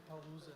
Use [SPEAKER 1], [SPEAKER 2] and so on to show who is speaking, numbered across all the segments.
[SPEAKER 1] Paulusa.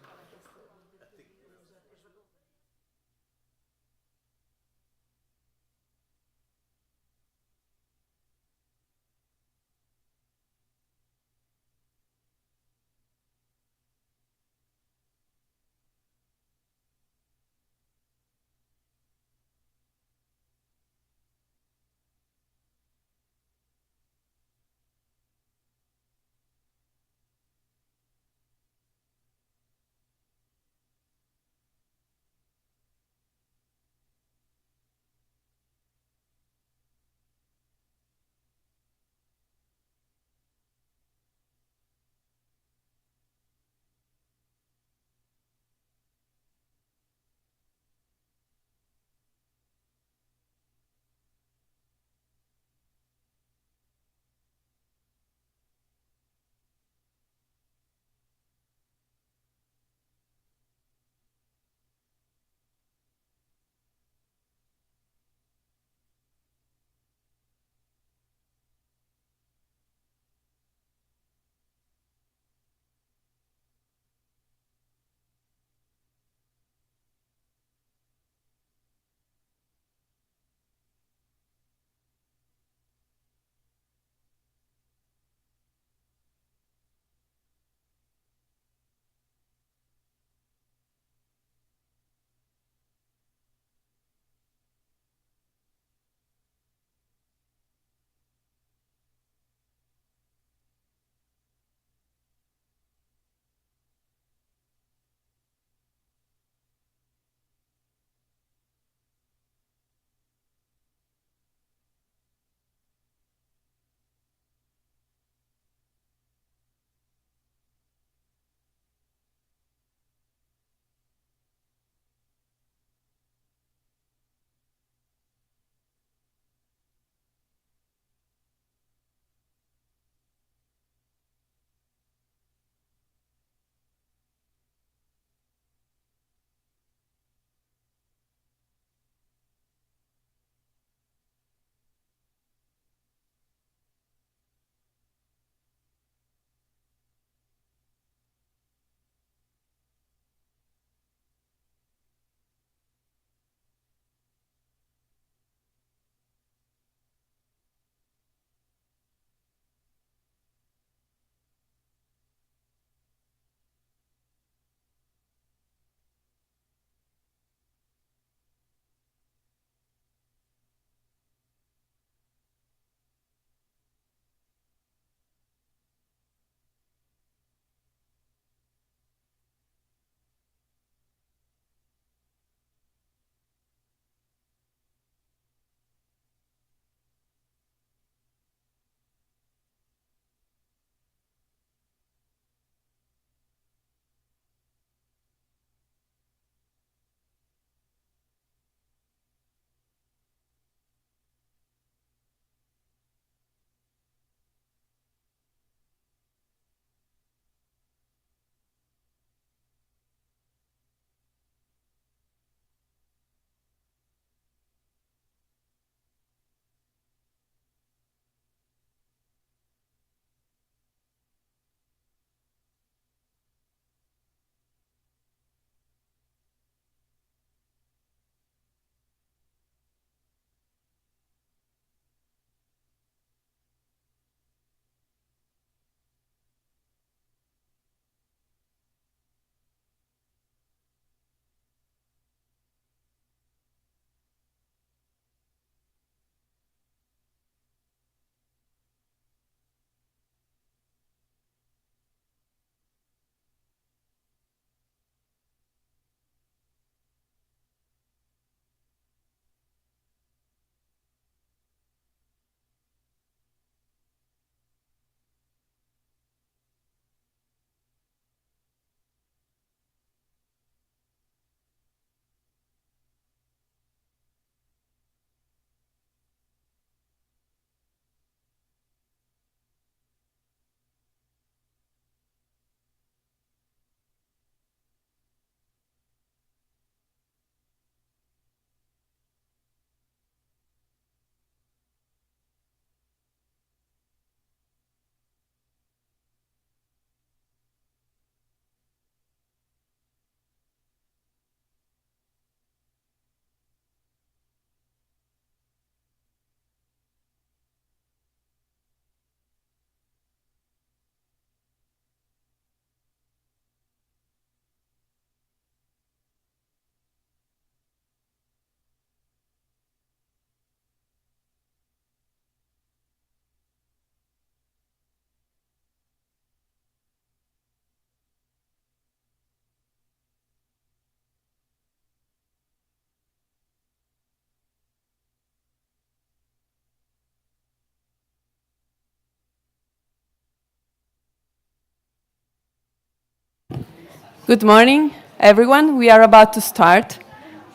[SPEAKER 1] Good morning, everyone. We are about to start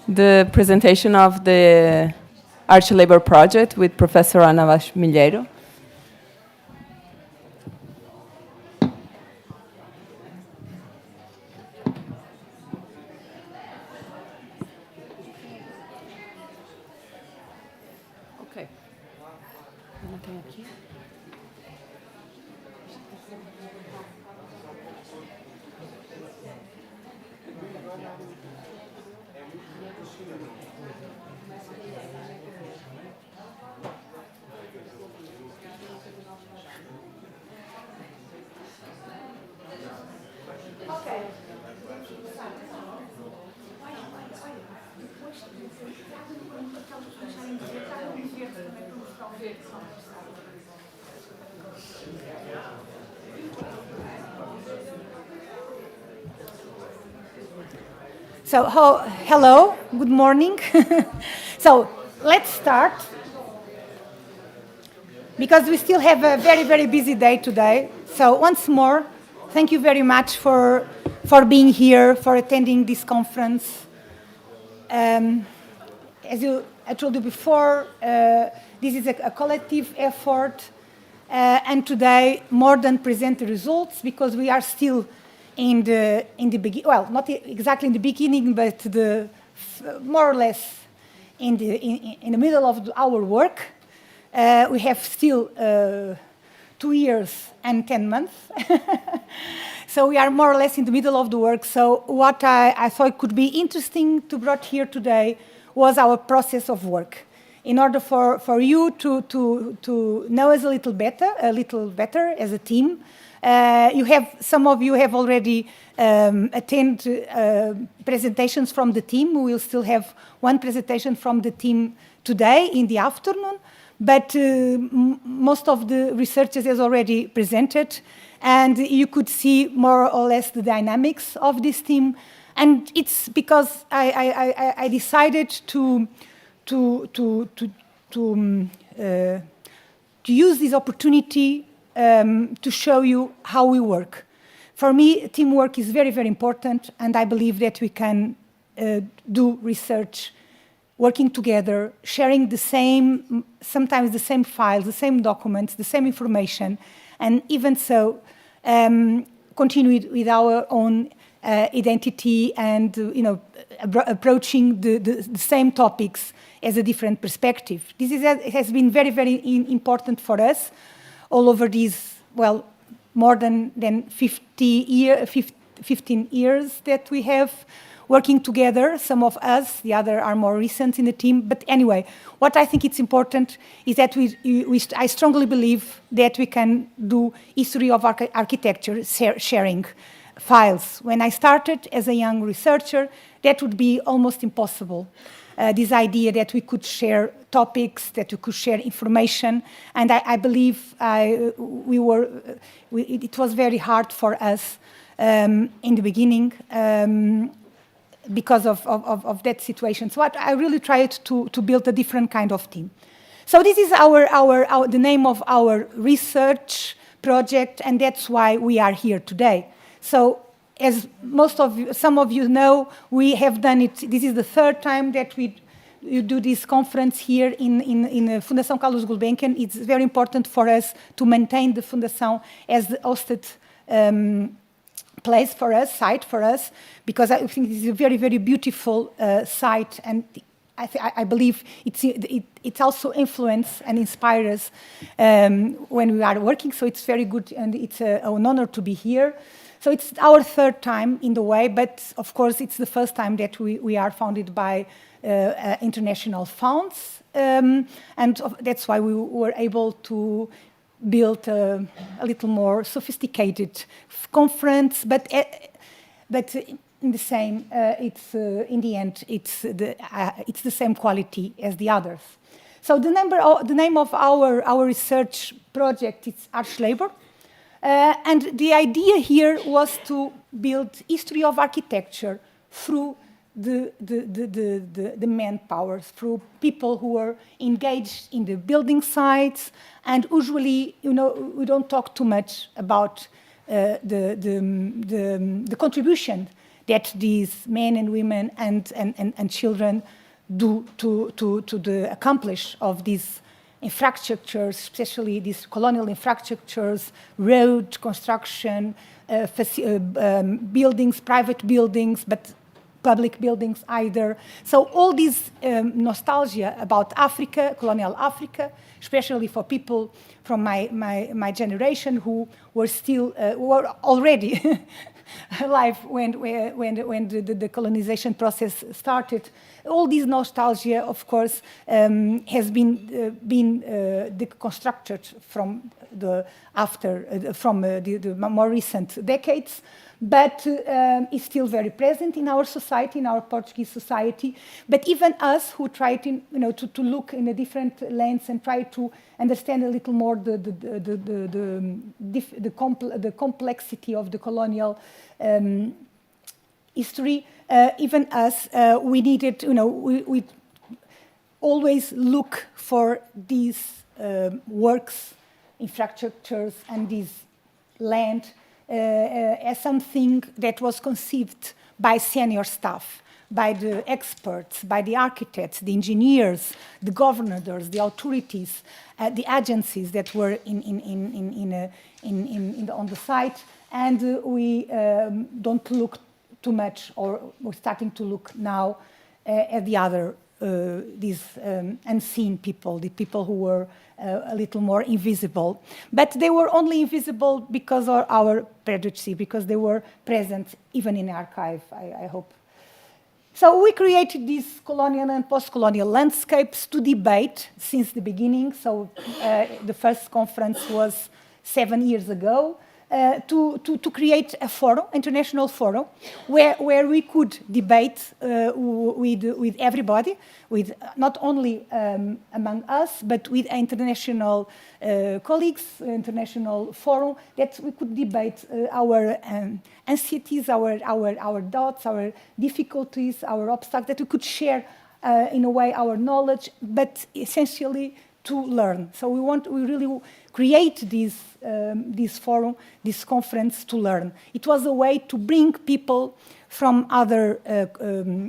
[SPEAKER 1] the presentation of the ArchLabour project with Professor Ana Vaz Milheiro. Okay.
[SPEAKER 2] So, hello, good morning. So, let's start, because we still have a very, very busy day today. So, once more, thank you very much for being here, for attending this conference. As I told you before, this is a collective effort, and today, more than present the results, because we are still in the beginning, well, not exactly in the beginning, but more or less in the middle of our work. We have still 2 years and 10 months. So we are more or less in the middle of the work. So what I thought could be interesting to brought here today was our process of work, in order for you to know us a little better as a team. Some of you have already attended presentations from the team. We will still have one presentation from the team today in the afternoon, but most of the researchers has already presented, and you could see more or less the dynamics of this team. And it's because I decided to use this opportunity to show you how we work. For me, teamwork is very, very important, and I believe that we can do research working together, sharing sometimes the same files, the same documents, the same information, and even so, continue with our own identity and approaching the same topics as a different perspective. This has been very, very important for us all over these, well, more than 15 years that we have working together. Some of us, the other are more recent in the team. But anyway, what I think it's important is that I strongly believe that we can do history of architecture sharing files. When I started as a young researcher, that would be almost impossible. This idea that we could share topics, that we could share information, and I believe it was very hard for us in the beginning because of that situation. So I really tried to build a different kind of team. So this is the name of our research project, and that's why we are here today. So, as some of you know, we have done it. This is the third time that we do this conference here in Fundação Calouste Gulbenkian. It's very important for us to maintain the Fundação as the hosted site for us, because I think this is a very, very beautiful site, and I believe it also influences and inspires us when we are working. So it's very good, and it's an honor to be here. So it's our third time in the way, but of course it's the first time that we are founded by international funds, and that's why we were able to build a little more sophisticated conference. But in the same, in the end, it's the same quality as the others. So the name of our research project is ArchLabour. And the idea here was to build history of architecture through the manpower, through people who are engaged in the building sites. And usually, we don't talk too much about the contribution that these men and women and children do to the accomplish of these infrastructures, especially these colonial infrastructures, road construction, buildings, private buildings, but public buildings either. So all this nostalgia about Africa, colonial Africa, especially for people from my generation who were still, were already alive when the colonization process started. All this nostalgia, of course, has been deconstructed from the more recent decades, but is still very present in our society, in our Portuguese society. But even us who try to, to look in a different lens and try to understand a little more the complexity of the colonial history, even us, we needed, we always look for these works, infrastructures, and this land as something that was conceived by senior staff, by the experts, by the architects, the engineers, the governors, the authorities, the agencies that were on the site, and we don't look too much, or we're starting to look now at the other, these unseen people, the people who were a little more invisible. But they were only invisible because of our prejudice, because they were present even in the archive, I hope. So we created these colonial and post-colonial landscapes to debate since the beginning. So the first conference was 7 years ago. To create a forum, international forum, where we could debate with everybody, with not only among us, but with international colleagues, international forum, that we could debate our anxieties, our doubts, our difficulties, our obstacles, that we could share in a way our knowledge, but essentially to learn. So we really create this forum, this conference to learn. It was a way to bring people from other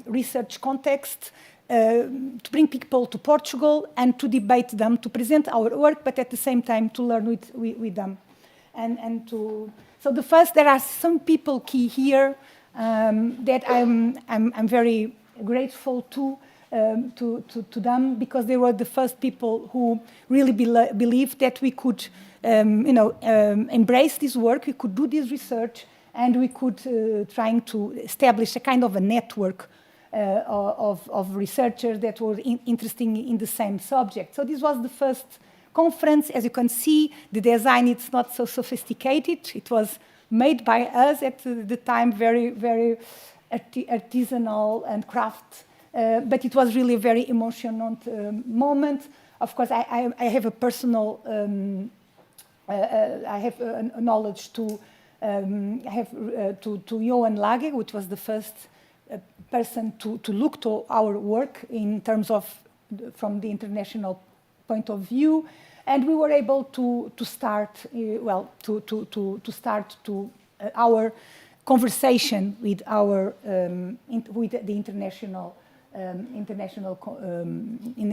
[SPEAKER 2] research contexts, to bring people to Portugal and to debate them, to present our work, but at the same time to learn with them. So the first, there are some people key here that I'm very grateful to them, because they were the first people who really believed that we could, embrace this work, we could do this research, and we could trying to establish a kind of a network of researchers that were interested in the same subject. So this was the first conference. As you can see, the design, it's not so sophisticated. It was made by us at the time, very, very artisanal and craft. But it was really a very emotional moment. Of course, I have a personal, I have a knowledge to Johan Lage, which was the first person to look to our work in terms of, from the international point of view. And we were able to start, our conversation with our, with the international in the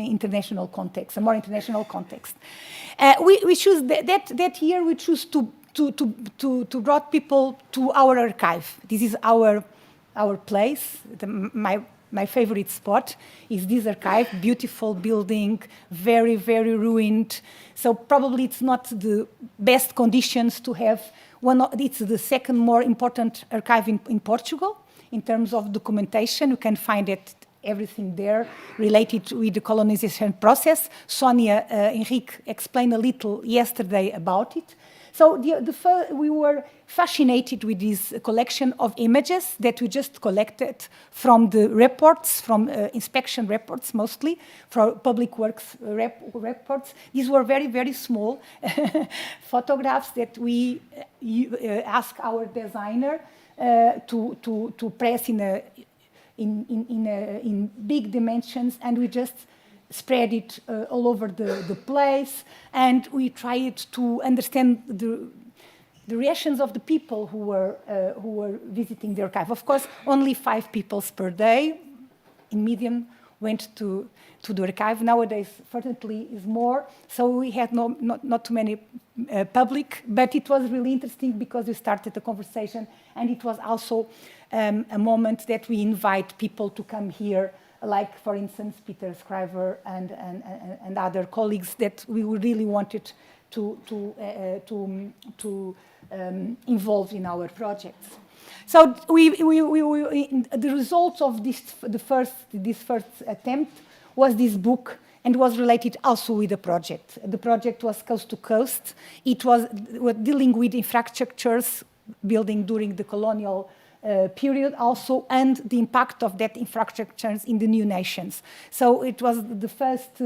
[SPEAKER 2] international context, a more international context. We choose that year. We choose to draw people to our archive. This is our place. My favorite spot is this archive. Beautiful building, very, very ruined. So probably it's not the best conditions to have one. It's the second more important archive in Portugal in terms of documentation. You can find it. Everything there related with the colonization process. Sonia Henrique explained a little yesterday about it. So we were fascinated with this collection of images that we just collected from the reports, from inspection reports mostly, from public works reports. These were very, very small photographs that we asked our designer to press in big dimensions, and we just spread it all over the place, and we tried to understand the reactions of the people who were visiting the archive. Of course, only 5 people per day in medium went to the archive. Nowadays, fortunately, is more. So we had not too many public, but it was really interesting because we started a conversation, and it was also a moment that we invite people to come here, like, for instance, Peter Scriver and other colleagues that we really wanted to involve in our projects. So the result of this first attempt was this book, and was related also with the project. The project was Coast to Coast. It was dealing with infrastructures building during the colonial period also, and the impact of that infrastructures in the new nations. So it was the first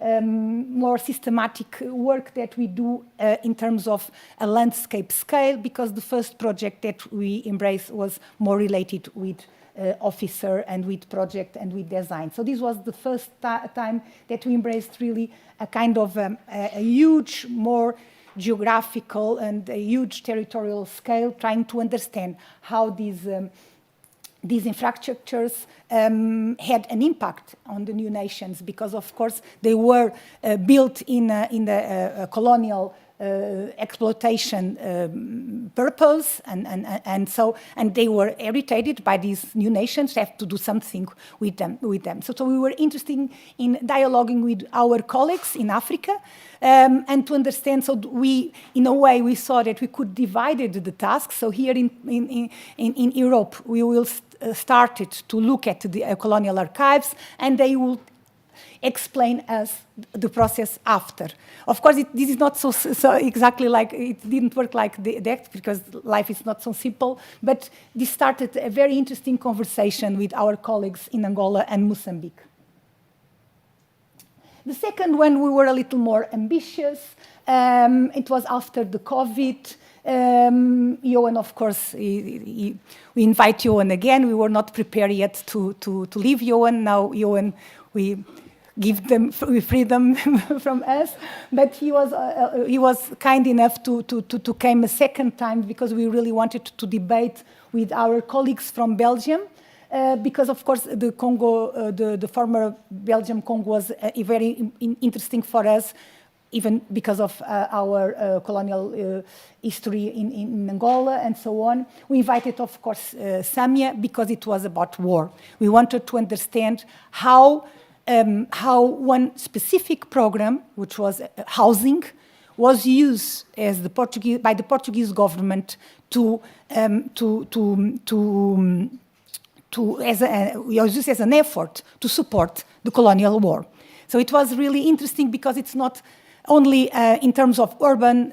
[SPEAKER 2] more systematic work that we do in terms of a landscape scale, because the first project that we embraced was more related with officer and with project and with design. So this was the first time that we embraced really a kind of a huge, more geographical and a huge territorial scale, trying to understand how these infrastructures had an impact on the new nations, because of course they were built in the colonial exploitation purpose, and they were irritated by these new nations, have to do something with them. So we were interested in dialoguing with our colleagues in Africa, and to understand. So in a way, we saw that we could divide the tasks. So here in Europe, we will started to look at the colonial archives, and they will explain us the process after. Of course, this is not so exactly like, it didn't work like that, because life is not so simple, but this started a very interesting conversation with our colleagues in Angola and Mozambique. The second one, we were a little more ambitious. It was after the COVID. Johan, of course, we invite Johan again. We were not prepared yet to leave Johan. Now, Johan, we give them freedom from us, but he was kind enough to come a second time, because we really wanted to debate with our colleagues from Belgium, because of course the Congo, the former Belgium Congo, was very interesting for us, even because of our colonial history in Angola and so on. We invited, of course, Samia, because it was about war. We wanted to understand how one specific program, which was housing, was used as by the Portuguese government was used as an effort to support the colonial war. So it was really interesting, because it's not only in terms of urban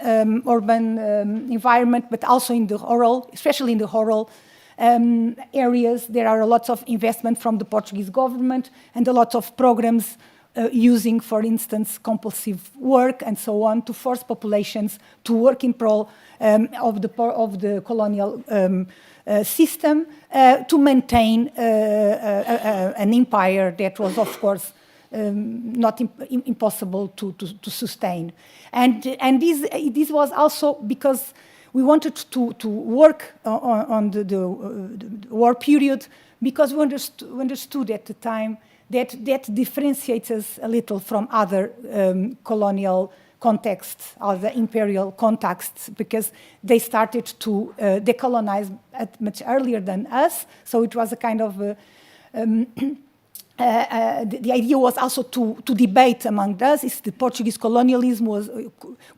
[SPEAKER 2] environment, but also in the rural, especially in the rural areas. There are lots of investment from the Portuguese government, and a lot of programs using, for instance, compulsive work and so on, to force populations to work in pro of the colonial system, to maintain an empire that was, of course, not impossible to sustain. And this was also because we wanted to work on the war period, because we understood at the time that differentiates us a little from other colonial contexts, other imperial contexts, because they started to decolonize much earlier than us. So it was a kind of the idea was also to debate among us if the Portuguese colonialism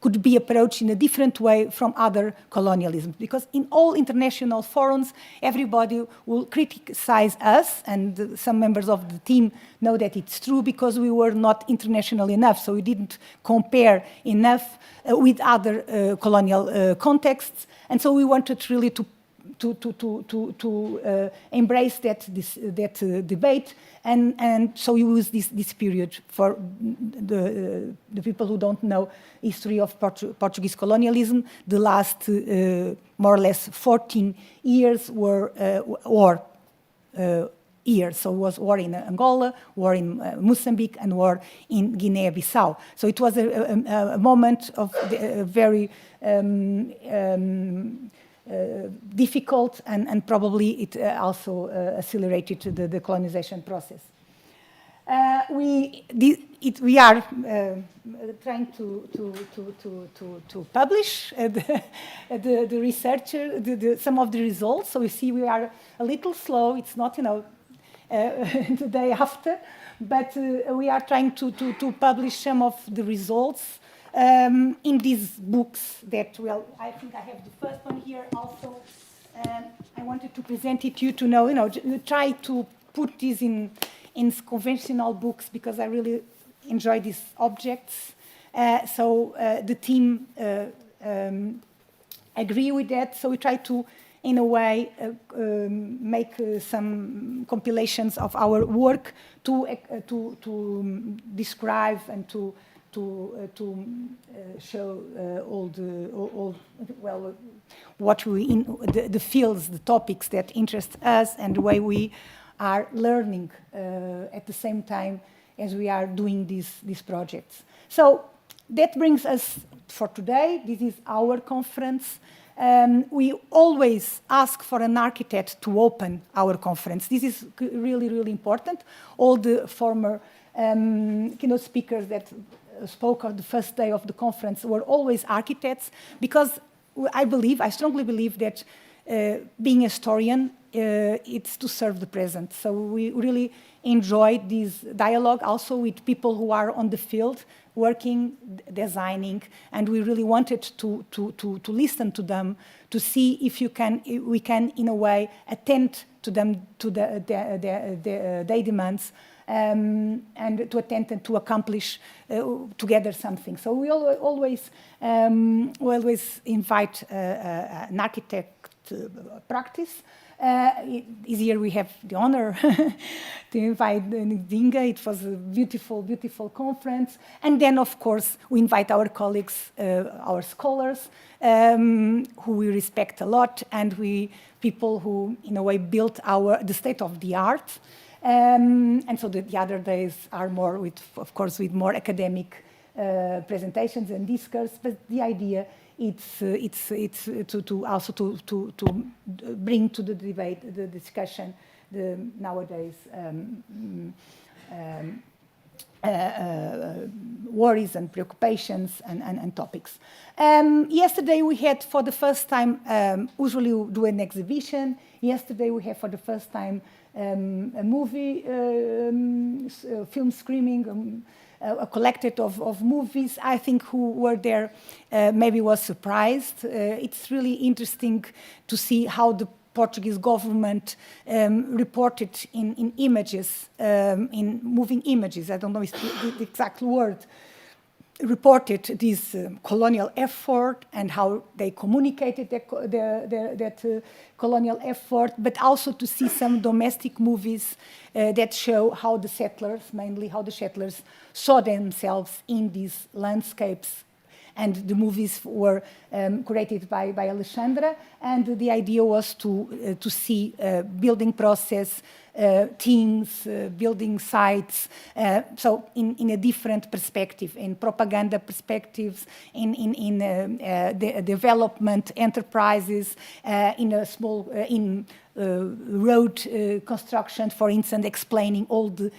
[SPEAKER 2] could be approached in a different way from other colonialisms. Because in all international forums, everybody will criticize us, and some members of the team know that it's true, because we were not international enough, so we didn't compare enough with other colonial contexts. And so we wanted really to embrace that debate, and so we use this period for the people who don't know history of Portuguese colonialism. The last more or less 14 years were war years. So it was war in Angola, war in Mozambique, and war in Guinea-Bissau. So it was a moment of very difficult, and probably it also accelerated the colonization process. We are trying to publish the researcher some of the results. So you see, we are a little slow. It's not, the day after, but we are trying to publish some of the results in these books that, well, I think I have the first one here also. I wanted to present it to you to know, try to put this in conventional books because I really enjoy these objects. So the team agree with that. So we try to, in a way, make some compilations of our work to describe and to show what the fields, the topics that interest us, and the way we are learning at the same time as we are doing these projects. So that brings us for today. This is our conference. We always ask for an architect to open our conference. This is really, really important. All the former keynote speakers that spoke on the first day of the conference were always architects, because I strongly believe that being a historian, it's to serve the present. So we really enjoyed this dialogue also with people who are on the field, working, designing, and we really wanted to listen to them, to see if we can in a way attend to them, to their demands, and to attend and to accomplish together something. So we always invite an architect practice. This year we have the honor to invite Dina. It was a beautiful, beautiful conference. And then, of course, we invite our colleagues, our scholars, who we respect a lot, and people who, in a way, built the state of the art. And so the other days are more of course, with more academic presentations and discourse. But the idea it's to also to bring to the debate, the discussion, the nowadays worries and preoccupations and topics. Yesterday we had for the first time, usually we do an exhibition. Yesterday we had for the first time a movie, film screening, a collected of movies. I think who were there maybe was surprised. It's really interesting to see how the Portuguese government reported in images, in moving images. I don't know the exact word. Reported this colonial effort and how they communicated that colonial effort, but also to see some domestic movies that show how the settlers, mainly how the settlers, saw themselves in these landscapes. And the movies were created by Alexandra, and the idea was to see building process, teams, building sites, so in a different perspective, in propaganda perspectives, in development enterprises, in a small road construction, for instance, explaining all the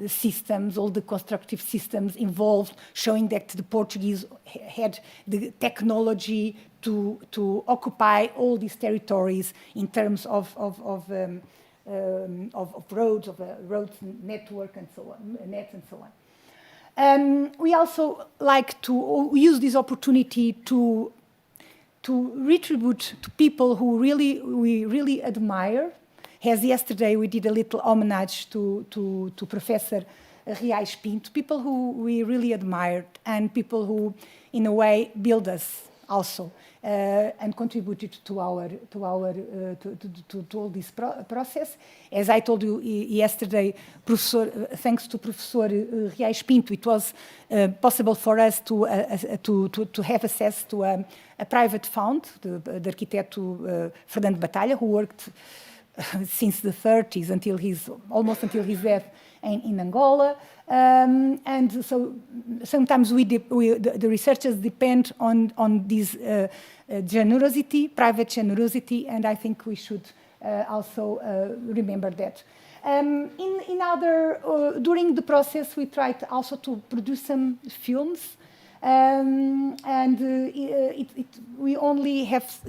[SPEAKER 2] systems, all the constructive systems involved, showing that the Portuguese had the technology to occupy all these territories in terms of roads, roads network and so on, nets and so on. We also like to use this opportunity to retribute to people who we really admire. As yesterday we did a little homage to Professor Reis Pinto, people who we really admired and people who, in a way, build us also and contributed to all this process. As I told you yesterday, thanks to Professor Reis Pinto, it was possible for us to have access to a private fund, the architect Fernando Batalha, who worked since the 30s almost until his death in Angola. And so sometimes the researchers depend on this generosity, private generosity, and I think we should also remember that. During the process, we tried also to produce some films. We only have,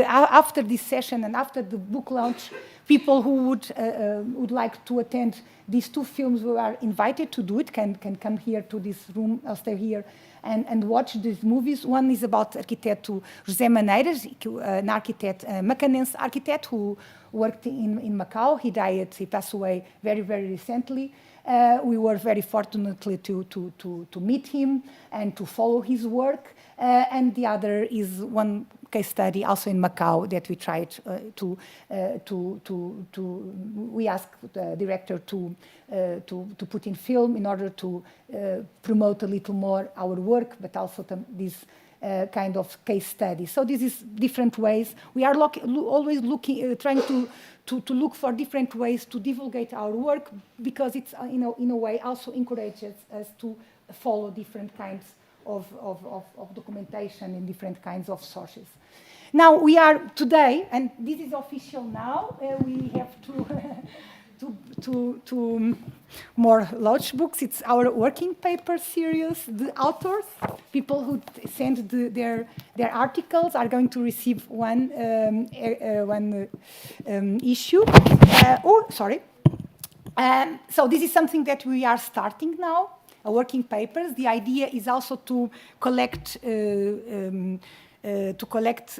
[SPEAKER 2] after this session and after the book launch, people who would like to attend these two films who are invited to do it can come here to this room, I'll stay here, and watch these movies. One is about arquiteto José Maneiras, an architect, a Macanense architect who worked in Macau. He passed away very, very recently. We were very fortunately to meet him and to follow his work. And the other is one case study also in Macau that we tried we asked the director to put in film in order to promote a little more our work, but also this kind of case study. So this is different ways. We are always trying to look for different ways to divulgate our work, because it's in a way also encourages us to follow different kinds of documentation in different kinds of sources. Now we are today, and this is official now, we have two more large books. It's our working paper series. The authors, people who send their articles, are going to receive one issue. So this is something that we are starting now, working papers. The idea is also to collect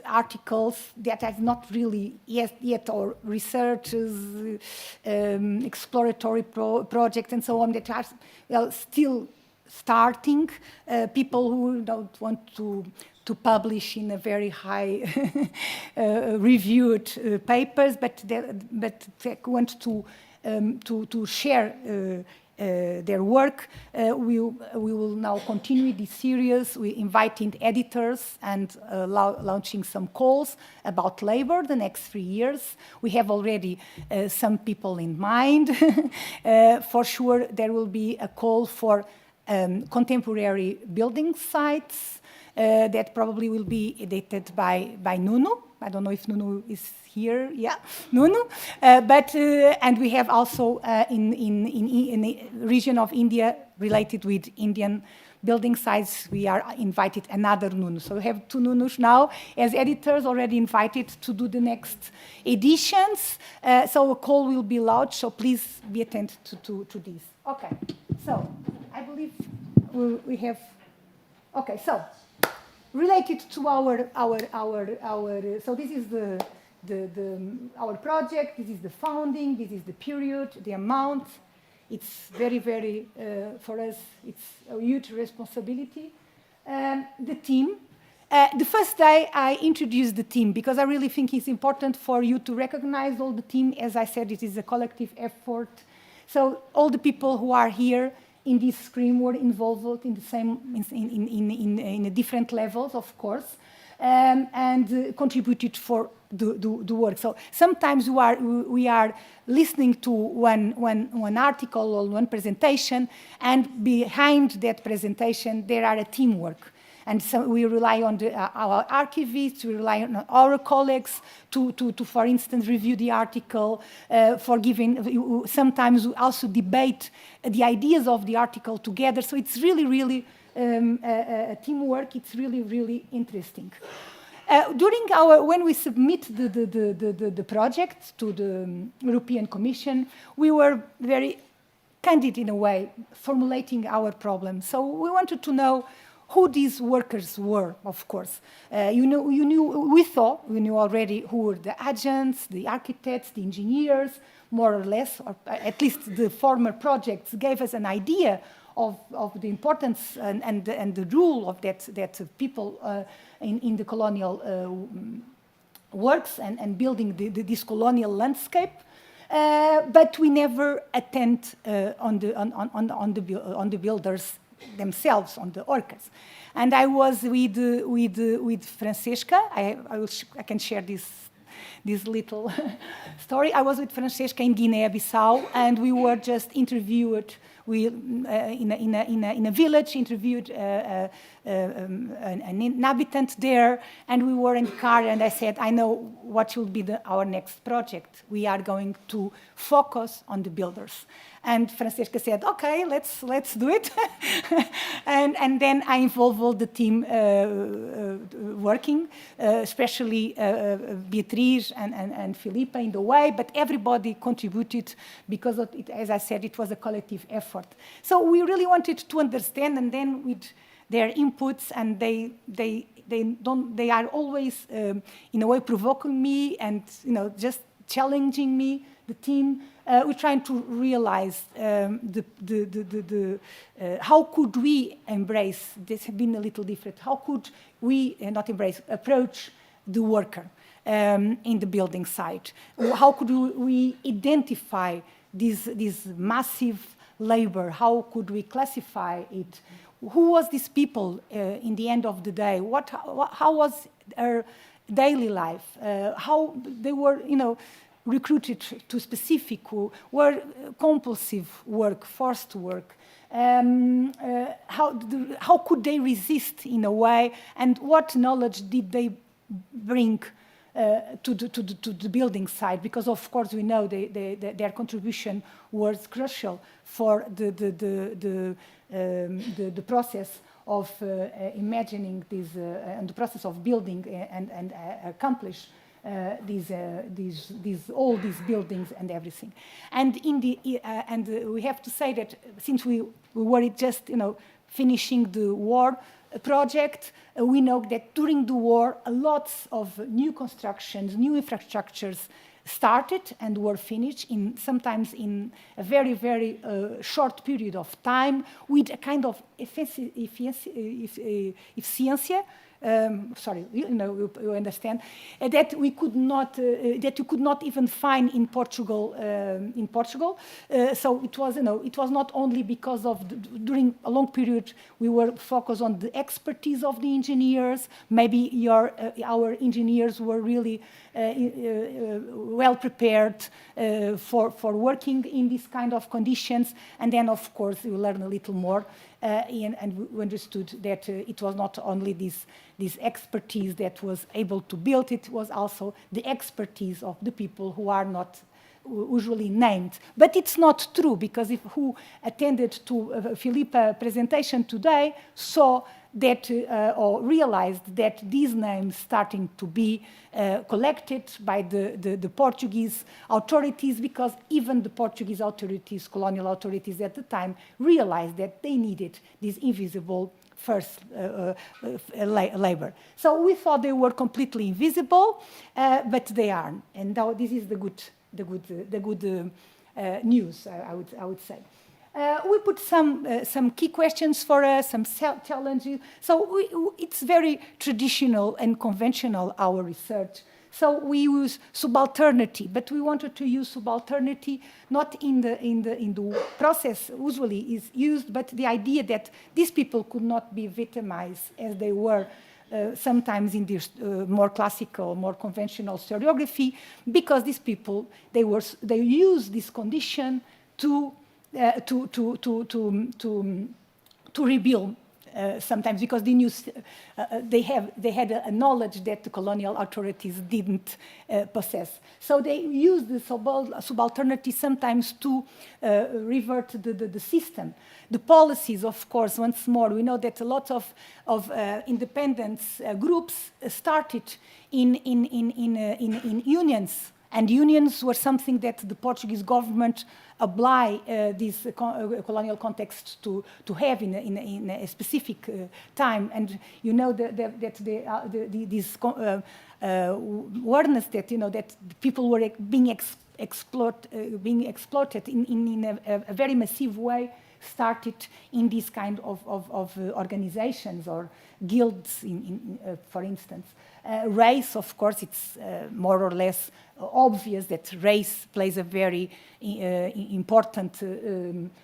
[SPEAKER 2] articles that have not really yet or researches, exploratory projects and so on, that are still starting, people who don't want to publish in a very high reviewed papers, but they want to share their work. We will now continue this series. We're inviting editors and launching some calls about labor the next 3 years. We have already some people in mind. For sure, there will be a call for contemporary building sites that probably will be edited by Nuno. I don't know if Nuno is here. Yeah, Nuno. And we have also in the region of India, related with Indian building sites, we are invited another Nuno. So we have two Nunos now as editors already invited to do the next editions. So a call will be launched, so please be attentive to this. Okay, so I believe we have, okay, so related to so this is our project, this is the founding, this is the period, the amount. It's very, very, for us, it's a huge responsibility. The team. The first day I introduced the team because I really think it's important for you to recognize all the team. As I said, it is a collective effort. So all the people who are here in this screen were involved in the same, in different levels, of course, and contributed for the work. So sometimes we are listening to one article or one presentation, and behind that presentation there are a teamwork. And so we rely on our archivists, we rely on our colleagues to for instance, review the article, sometimes we also debate the ideas of the article together. So it's really, really a teamwork. It's really, really interesting. When we submit the project to the European Commission, we were very candid in a way, formulating our problem. So we wanted to know who these workers were, of course. We knew already who were the agents, the architects, the engineers, more or less, or at least the former projects gave us an idea of the importance and the role of that people in the colonial works and building this colonial landscape. But we never attend on the builders themselves, on the workers. And I was with Francesca. I can share this little story. I was with Francesca in Guinea-Bissau, and we were just interviewed. We in a village interviewed an inhabitant there, and we were in the car. And I said, I know what will be our next project. We are going to focus on the builders. And Francesca said, okay, let's do it. and then I involved all the team working, especially Beatriz and Filipa in the way, but everybody contributed because of it, as I said, it was a collective effort. So we really wanted to understand, and then with their inputs, and they are always in a way provoking me and just challenging me, the team. We're trying to realize how could we embrace, this has been a little different, how could we, not embrace, approach the worker in the building site? How could we identify this massive labor? How could we classify it? Who was these people in the end of the day? How was their daily life? How they were, recruited to specific, were compulsive work, forced work. How could they resist in a way, and what knowledge did they bring to the building site? Because of course we know their contribution was crucial for the process of imagining this and the process of building and accomplish all these buildings and everything. And we have to say that since we were just finishing the war project, we know that during the war lots of new constructions, new infrastructures started and were finished sometimes in a very, very short period of time with a kind of efficiency. Sorry, you understand that we could not that you could not even find in Portugal. So it was, it was not only because of during a long period we were focused on the expertise of the engineers. Maybe our engineers were really well prepared for working in these kind of conditions, and then of course we learn a little more. And we understood that it was not only this expertise that was able to build it, was also the expertise of the people who are not usually named. But it's not true, because who attended to Filipa's presentation today saw that or realized that these names starting to be collected by the Portuguese authorities, because even the Portuguese authorities, colonial authorities at the time, realized that they needed this invisible first labor. So we thought they were completely invisible, but they aren't. And now this is the good news, I would say. We put some key questions for us, some challenges. So it's very traditional and conventional, our research. So we use subalternity, but we wanted to use subalternity not in the process usually is used, but the idea that these people could not be victimized as they were sometimes in this more classical, more conventional historiography, because these people they use this condition to rebuild sometimes, because they had a knowledge that the colonial authorities didn't possess. So they use the subalternity sometimes to revert the system. The policies, of course, once more, we know that a lot of independence groups started in unions. And unions were something that the Portuguese government obliged this colonial context to have in a specific time. And you know that this awareness that that people were being exploited in a very massive way started in this kind of organizations or guilds, for instance. Race, of course, it's more or less obvious that race plays a very important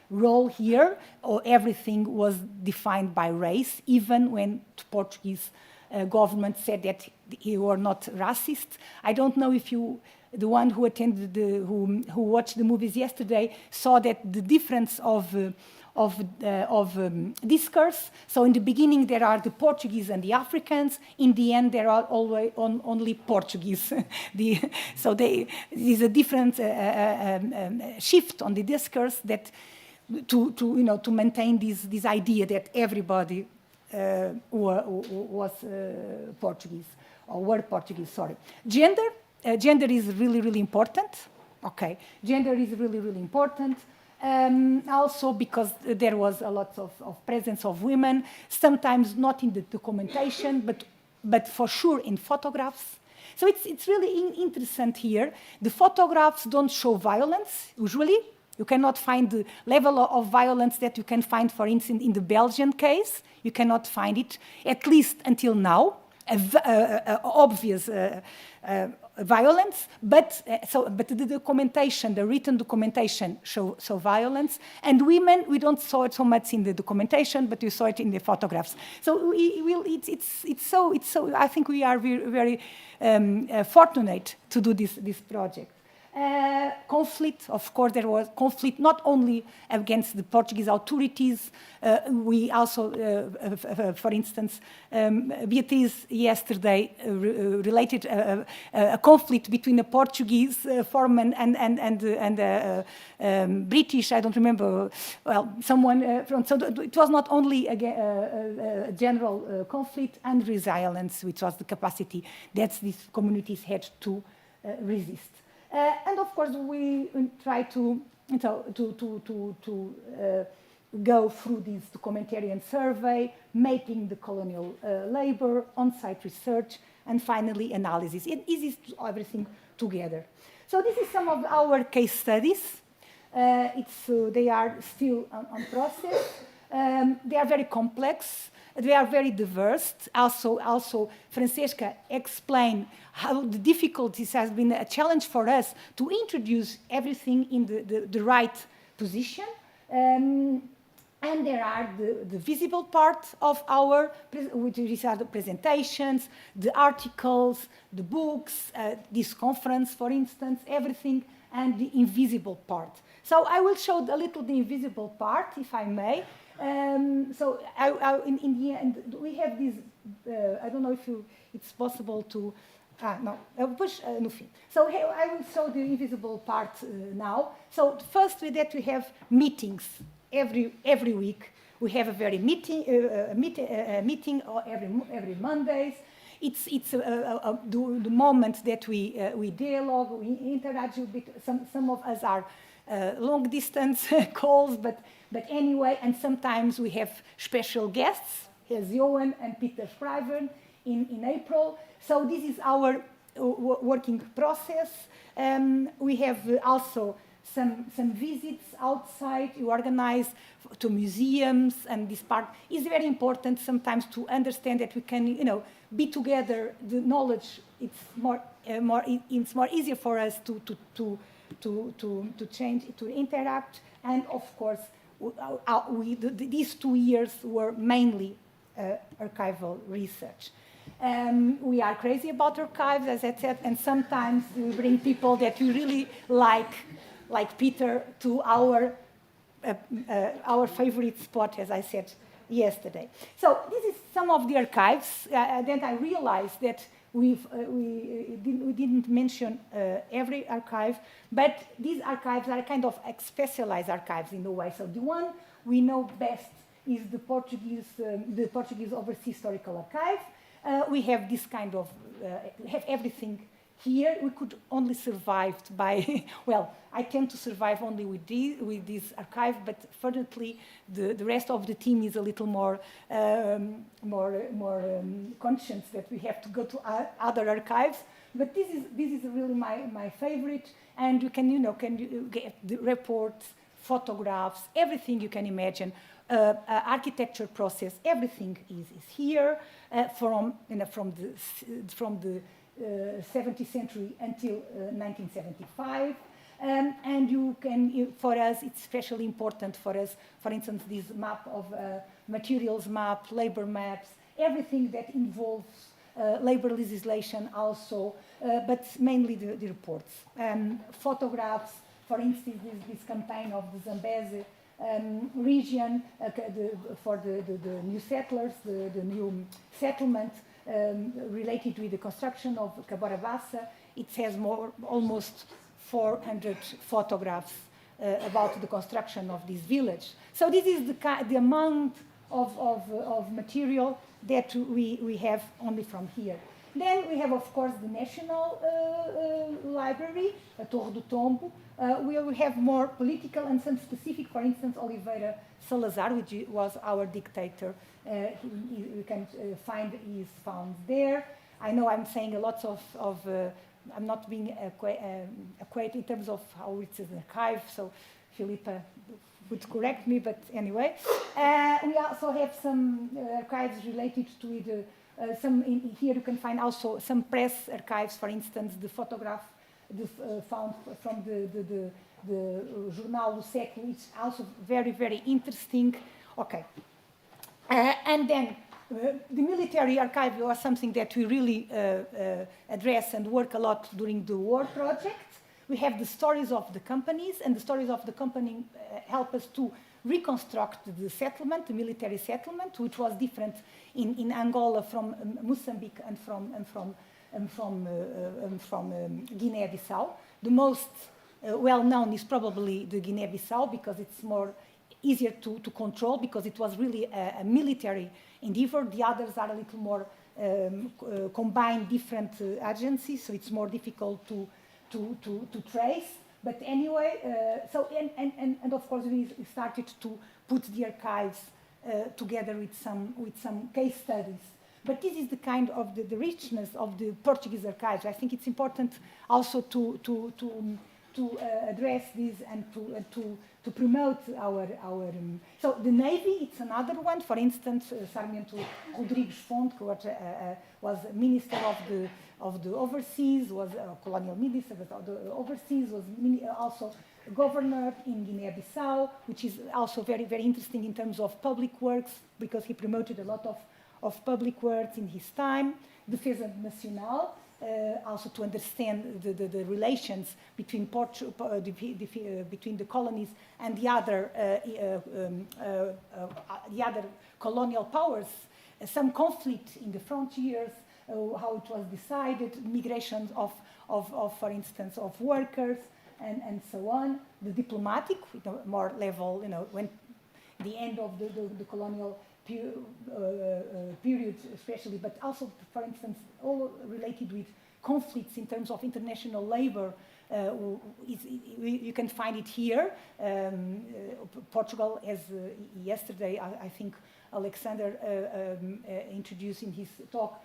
[SPEAKER 2] role here. Everything was defined by race, even when the Portuguese government said that you were not racist. I don't know if you, the one who attended, who watched the movies yesterday, saw that the difference of discourse. So in the beginning there are the Portuguese and the Africans. In the end there are always only Portuguese. There's a different shift on the discourse that to maintain this idea that everybody was Portuguese or were Portuguese. Sorry. Gender is really important. Okay, gender is really important. Also because there was a lot of presence of women, sometimes not in the documentation, but for sure in photographs. So it's really interesting here. The photographs don't show violence, usually. You cannot find the level of violence that you can find, for instance, in the Belgian case. You cannot find it, at least until now, obvious violence, but the documentation, the written documentation show violence. And women, we don't saw it so much in the documentation, but we saw it in the photographs. So I think we are very fortunate to do this project. Conflict, of course, there was conflict not only against the Portuguese authorities. We also, for instance, Beatriz yesterday related a conflict between a Portuguese foreman and British, I don't remember, well, someone from. So it was not only a general conflict and resilience, which was the capacity that these communities had to resist. And of course, we try to go through this documentarian survey, mapping the colonial labor, on-site research, and finally analysis. It is everything together. So this is some of our case studies. They are still on process. They are very complex. They are very diverse. Also, Francesca explained how the difficulties has been a challenge for us to introduce everything in the right position. And there are the visible part of our, which are the presentations, the articles, the books, this conference, for instance, everything, and the invisible part. So I will show a little the invisible part, if I may. In the end, we have this, I don't know if it's possible to, no, push, no. So I will show the invisible part now. So first with that we have meetings every week. We have a very meeting every Mondays. It's the moment that we dialogue, we interact with some of us are long distance calls, but anyway, and sometimes we have special guests, as Johan and Peter Schrijver in April. So this is our working process. We have also some visits outside. We organize to museums, and this part is very important sometimes to understand that we can, be together. The knowledge, it's more easier for us to change, to interact, and of course, these 2 years were mainly archival research. We are crazy about archives, as I said, and sometimes we bring people that we really like Peter, to our favorite spot, as I said yesterday. So this is some of the archives. Then I realized that we didn't mention every archive, but these archives are kind of specialized archives in a way. So the one we know best is the Portuguese Overseas Historical Archive. We have this kind of, have everything here. We could only survive by, well, I tend to survive only with this archive, but fortunately the rest of the team is a little more conscious that we have to go to other archives. But this is really my favorite, and you can get the reports, photographs, everything you can imagine. Architecture process, everything is here from the 17th century until 1975. And for us, it's especially important for us, for instance, this map of materials map, labor maps, everything that involves labor legislation also, but mainly the reports. Photographs, for instance, this campaign of the Zambeze region for the new settlers, the new settlement related with the construction of Caborabassa. It has almost 400 photographs about the construction of this village. So this is the amount of material that we have only from here. Then we have, of course, the National Library, Torre do Tombo, where we have more political and some specific, for instance, Oliveira Salazar, which was our dictator. You can find his found there. I know I'm saying a lot of I'm not being acquainted in terms of how it's an archive, so Filipa would correct me, but anyway. We also have some archives related to the here you can find also some press archives, for instance, the photograph found from the Jornal do Século, which is also very, very interesting. Okay. And then the military archive was something that we really address and work a lot during the war project. We have the stories of the companies, and the stories of the company help us to reconstruct the settlement, the military settlement, which was different in Angola from Mozambique and from Guinea-Bissau. The most well-known is probably the Guinea-Bissau because it's more easier to control because it was really a military endeavor. The others are a little more combined different agencies, so it's more difficult to trace. But anyway, and of course we started to put the archives together with some case studies. But this is the kind of the richness of the Portuguese archives. I think it's important also to address this and to promote our so the Navy, it's another one. For instance, Sarmiento Rodrigues Fonte, who was Minister of the Overseas, was a colonial minister of the Overseas, was also governor in Guinea-Bissau, which is also very, very interesting in terms of public works because he promoted a lot of public works in his time. Defesa Nacional, also to understand the relations between between the colonies and the other colonial powers, some conflict in the frontiers, how it was decided, migration of for instance, of workers, and so on. The diplomatic, more level, when the end of the colonial period especially, but also, for instance, all related with conflicts in terms of international labor. You can find it here. Portugal, as yesterday, I think Alexander introduced in his talk,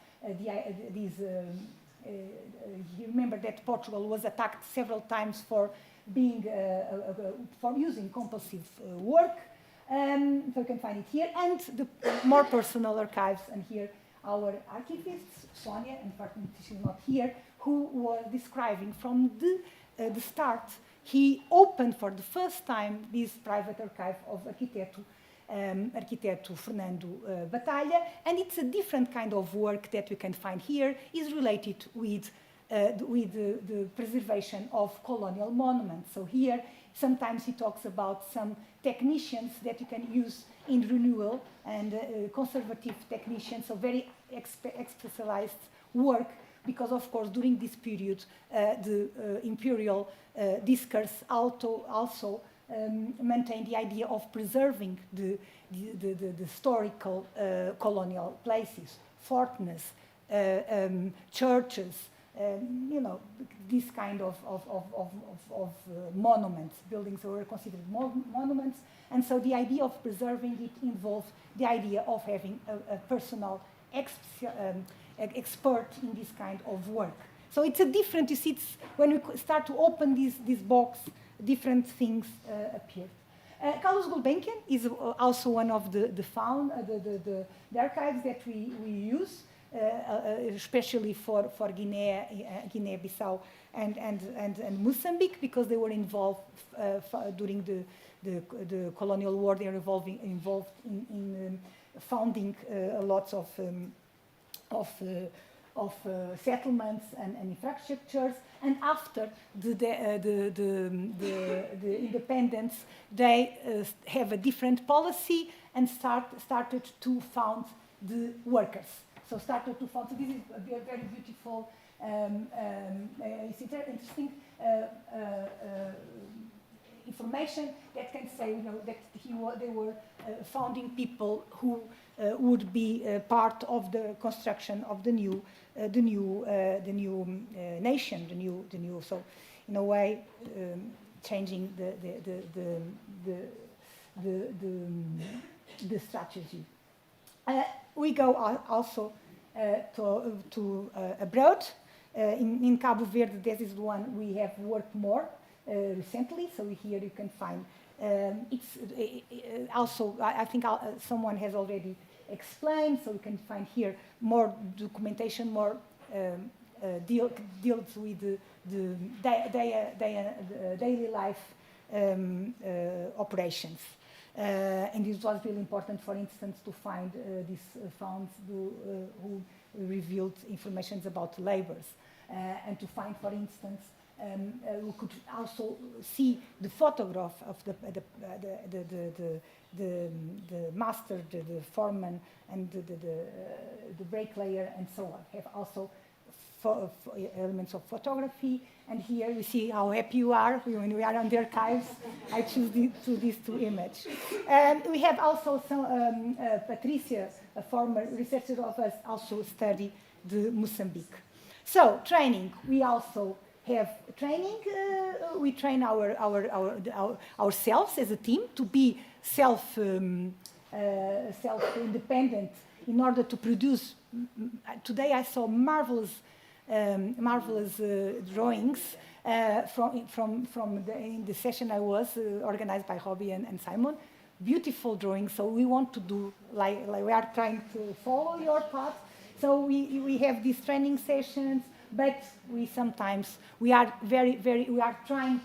[SPEAKER 2] you remember that Portugal was attacked several times for using compulsive work. So you can find it here, and the more personal archives, and here our archivist, Sonia, unfortunately she's not here, who was describing from the start. He opened for the first time this private archive of Arquiteto Fernando Batalha, and it's a different kind of work that we can find here, is related with the preservation of colonial monuments. So here, sometimes he talks about some technicians that you can use in renewal and conservative technicians, so very specialized work, because of course during this period the imperial discourse also maintained the idea of preserving the historical colonial places, fortresses, churches, this kind of monuments, buildings that were considered monuments. And so the idea of preserving it involved the idea of having a personal expert in this kind of work. So it's a different, you see, it's, when we start to open this box, different things appear. Calouste Gulbenkian is also one of the archives that we use, especially for Guinea-Bissau and Mozambique, because they were involved during the colonial war. They are involved in founding lots of settlements and infrastructures, and after the independence, they have a different policy and started to found the workers. So started to found. So this is a very beautiful. It's interesting information that can say, that they were founding people who would be part of the construction of the new nation, the new. So, in a way, changing the strategy. We go also to abroad. In Cabo Verde, this is the one we have worked more recently. So here you can find. It's also, I think someone has already explained, so you can find here more documentation, more deals with the daily life operations. And it was really important, for instance, to find these funds who revealed information about labours, and to find, for instance, we could also see the photograph of the master, the foreman, and the bricklayer, and so on. Have also elements of photography. And here you see how happy you are when we are on the archives. I choose these two images. We have also some, Patricia, a former researcher of us, also studied the Mozambique. So training, we also have training. We train ourselves as a team to be self-independent in order to produce. Today I saw marvelous drawings in the session I was organized by Robbie and Simon. Beautiful drawings. So we want to do like we are trying to follow your path. So we have these training sessions, but we are trying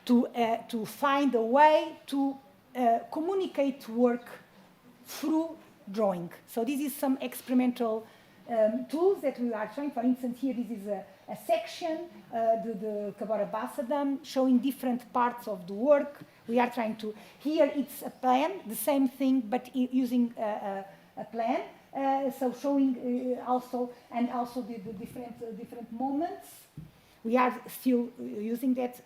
[SPEAKER 2] to find a way to communicate work through drawing. So this is some experimental tools that we are trying. For instance, here this is a section, the Cabora Bassadam, showing different parts of the work. We are trying to, here it's a plan, the same thing, but using a plan. So showing also the different moments. We are still using that,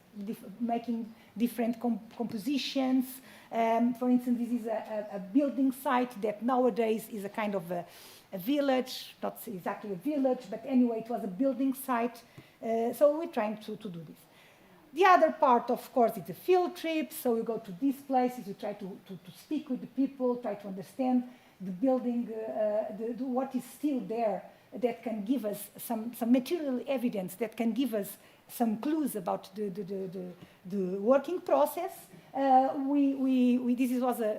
[SPEAKER 2] making different compositions. For instance, this is a building site that nowadays is a kind of a village, not exactly a village, but anyway, it was a building site. So we're trying to do this. The other part, of course, is the field trip. So we go to these places, we try to speak with the people, try to understand the building, what is still there that can give us some material evidence, that can give us some clues about the working process. This was a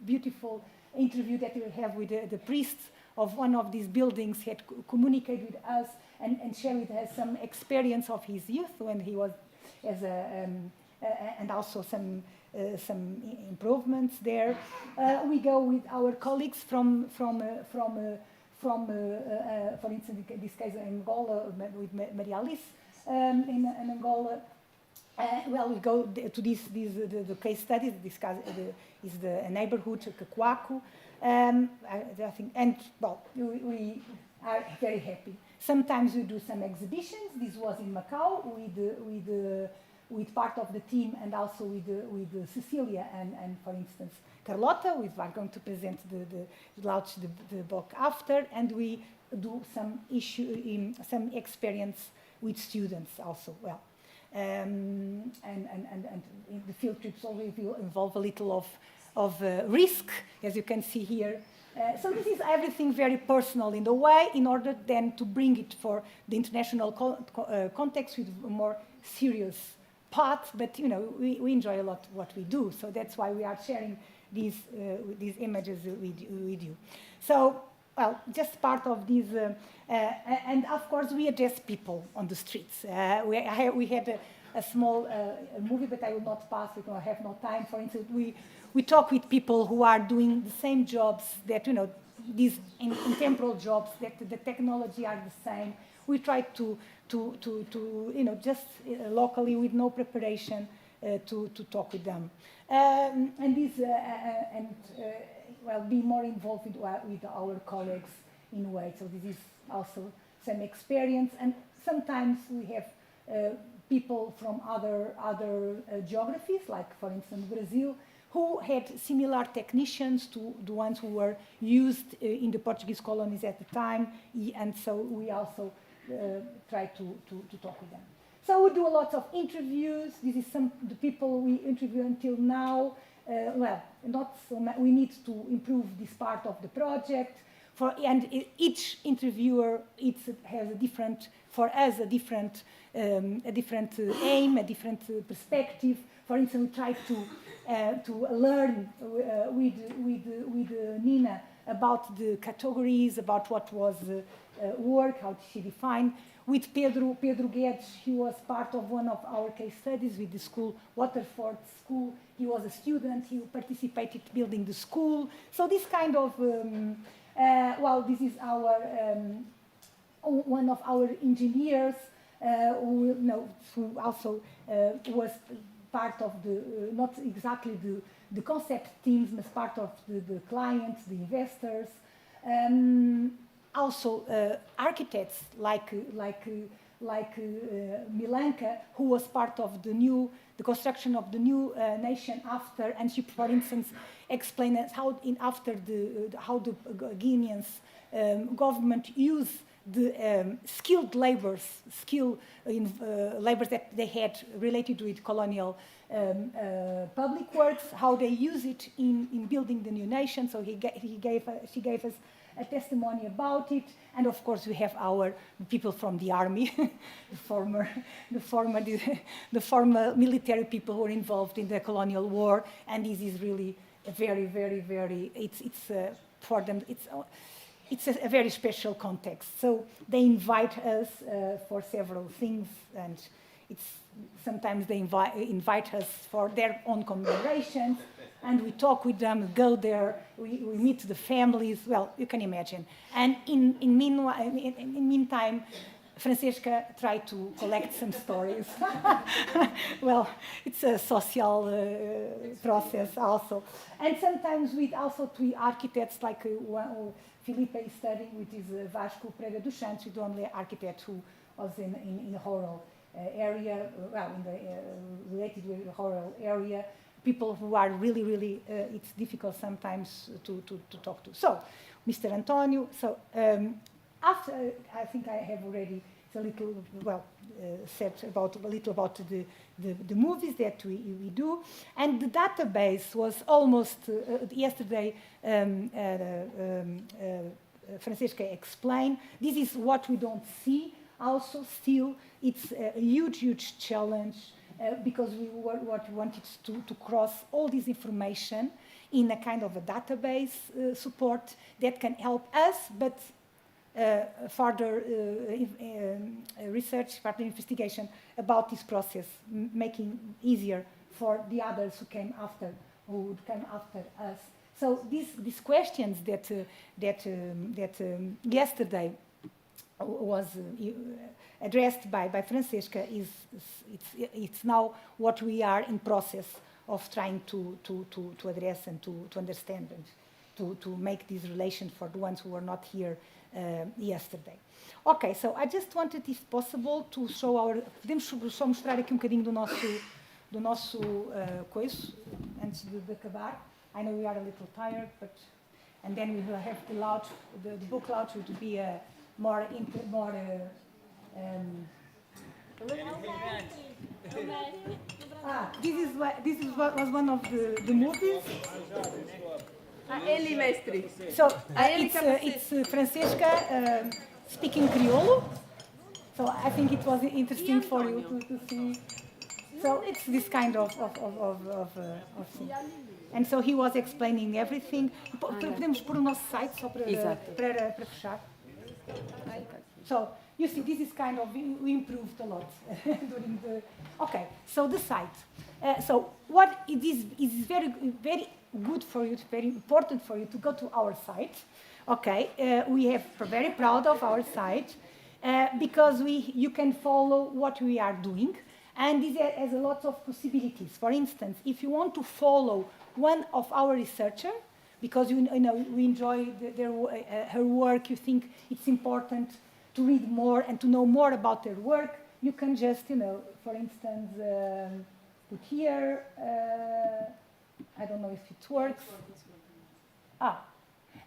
[SPEAKER 2] beautiful interview that we have with the priests of one of these buildings. He had communicated with us and shared with us some experience of his youth when he was and also some improvements there. We go with our colleagues from for instance, in this case, Angola, with Maria Alice in Angola. Well, we go to the case studies. This is the neighborhood, Cacoaco. I think, and well, we are very happy. Sometimes we do some exhibitions. This was in Macau with part of the team, and also with Cecilia and for instance Carlota. We are going to present launch the book after, and we do some some experience with students also. Well, and the field trips always will involve a little of risk, as you can see here. So this is everything very personal in a way, in order then to bring it for the international context with a more serious part. But you know, we enjoy a lot what we do, so that's why we are sharing these images with you. So, well, just part of these, and of course we address people on the streets. We had a small movie, but I will not pass it, or I have no time. For instance, we talk with people who are doing the same jobs that, these in temporal jobs, that the technology are the same. We try to just locally with no preparation to talk with them. Be more involved with our colleagues in a way. So this is also some experience, and sometimes we have people from other geographies, like for instance Brazil, who had similar technicians to the ones who were used in the Portuguese colonies at the time, and so we also try to talk with them. So we do a lot of interviews. This is the people we interview until now. Not so much. We need to improve this part of the project. And each interviewer has a different aim, a different perspective. For instance, we try to learn with Nina about the categories, about what was work, how she defined. With Pedro Guedes, he was part of one of our case studies with the school, Waterford School. He was a student. He participated building the school. So this kind of this is our one of our engineers who also was part of the not exactly the concept teams, but part of the clients, the investors. Also architects like Milanka, who was part of the construction of the new nation after, and she, for instance, explained how the Guinean government used the skilled labours that they had related with colonial public works, how they use it in building the new nation. So she gave us a testimony about it, and of course we have our people from the army, the former military people who were involved in the colonial war, and this is really a very, very, very. For them it's a very special context. So they invite us for several things, and sometimes they invite us for their own commemorations, and we talk with them, we go there, we meet the families. Well, you can imagine. And in meantime, Francesca tried to collect some stories. Well, it's a social process also. And sometimes with architects like Felipe is studying with his Vasco Pereira dos Santos, the only architect who was in the rural area, related with the rural area, people who are really, really, it's difficult sometimes to talk to. So, Mr. Antonio, so after, I think I have already said a little about the movies that we do, and the database was almost yesterday. Francesca explained. This is what we don't see. Also, still, it's a huge challenge because we wanted to cross all this information in a kind of a database support that can help us, but further research, further investigation about this process, making easier for the others who would come after us. So these questions that yesterday was addressed by Francesca it's now what we are in process of trying to address and to understand and to make this relation for the ones who were not here yesterday. Ok, so I just wanted, if possible, to show podemos só mostrar aqui bocadinho do nosso coisa antes de acabar. I know we are a little tired, and then we will have the book launch would be more. This was one of the movies.
[SPEAKER 1] Ele, mestre.
[SPEAKER 2] So it's Francesca speaking Criollo. So I think it was interesting for you to see. So it's this kind of thing. And so he was explaining everything. Podemos pôr o nosso site só para fechar. So you see, this is kind of, we improved a lot during the, okay, so the site. So what it is very, very good for you, very important for you to go to our site. Okay, we're very proud of our site because you can follow what we are doing, and this has a lot of possibilities. For instance, if you want to follow one of our researchers, because you know we enjoy her work, you think it's important to read more and to know more about their work, you can just, you know, for instance, put here, I don't know if it works.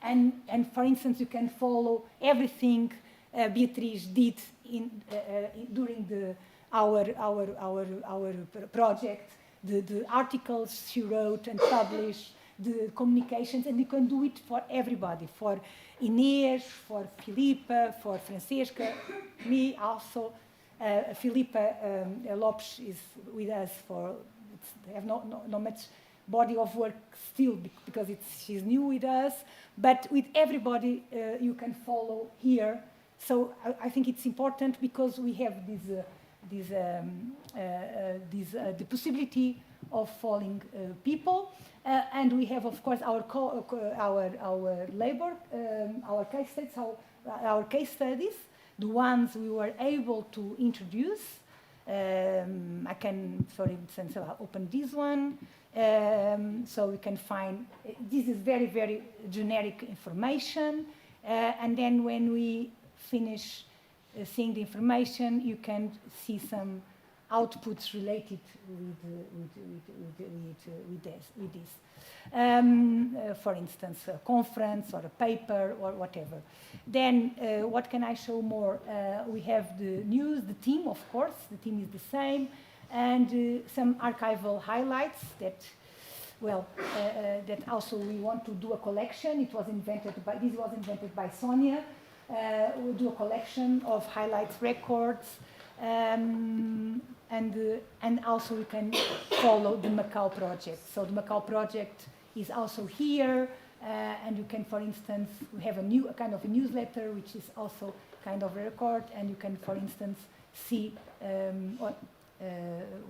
[SPEAKER 2] And for instance, you can follow everything Beatriz did during our project, the articles she wrote and published, the communications, and you can do it for everybody, for Inês, for Filipa, for Francesca, me also. Filipa Lopes is with us for, they have no much body of work still because she's new with us, but with everybody you can follow here. So I think it's important because we have the possibility of following people, and we have, of course, our labor, our case studies, the ones we were able to introduce. I can, for instance, open this one, so we can find, this is very, very generic information, and then when we finish seeing the information, you can see some outputs related with this. For instance, a conference or a paper or whatever. Then, what can I show more? We have the news, the theme, of course, the theme is the same, and some archival highlights that, well, that also we want to do a collection. This was invented by Sonia. We'll do a collection of highlights records, and also we can follow the Macau project. So the Macau project is also here, and you can, for instance, we have a kind of a newsletter, which is also kind of a record, and you can, for instance, see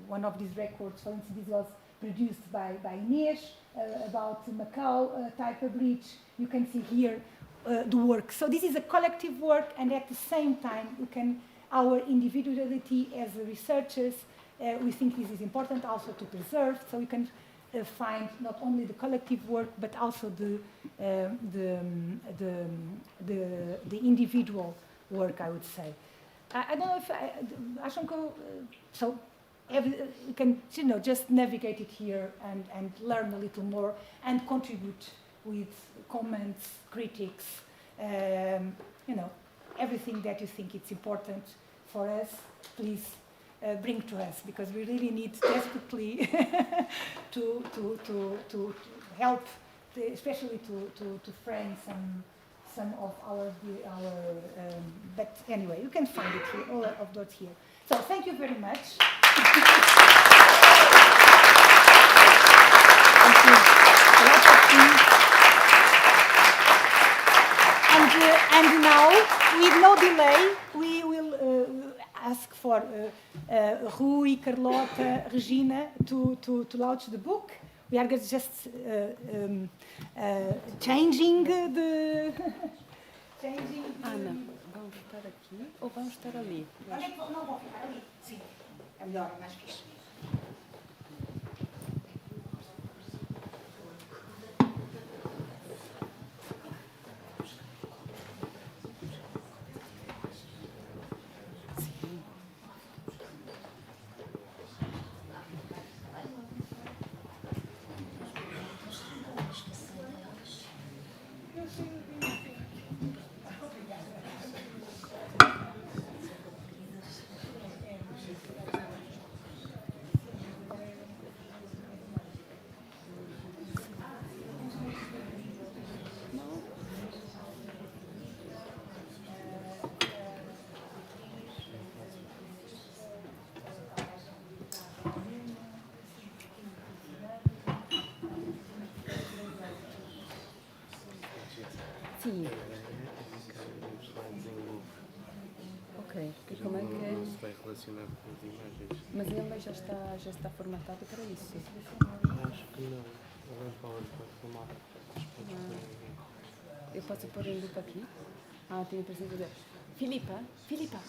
[SPEAKER 2] one of these records. For instance, this was produced by Inês about Macau type of breach. You can see here the work. So this is a collective work, and at the same time, our individuality as researchers, we think this is important also to preserve, so we can find not only the collective work, but also the individual work, I would say. I don't know if I should go, so you can, you know, just navigate it here and learn a little more and contribute with comments, critics, you know, everything that you think it's important for us, please bring to us, because we really need desperately to help, especially to frame some of our but anyway, you can find it here, all of those here. So thank you very much. Thank you. Lots of things. And now, with no delay, we will ask for Rui, Carlota, Regina to launch the book. We are just changing the...
[SPEAKER 1] Ana, vamos estar aqui ou vamos estar ali?
[SPEAKER 2] Não vou ficar ali. Sim, é melhor, é mais fixe. Sim. Ok.
[SPEAKER 3] relacionado com as imagens.
[SPEAKER 1] Mas ele já está formatado para isso?
[SPEAKER 3] Acho que não. Ele é para filmar.
[SPEAKER 1] Eu posso pôr em lupa aqui? Ah, tenho a presença dele. Filipa!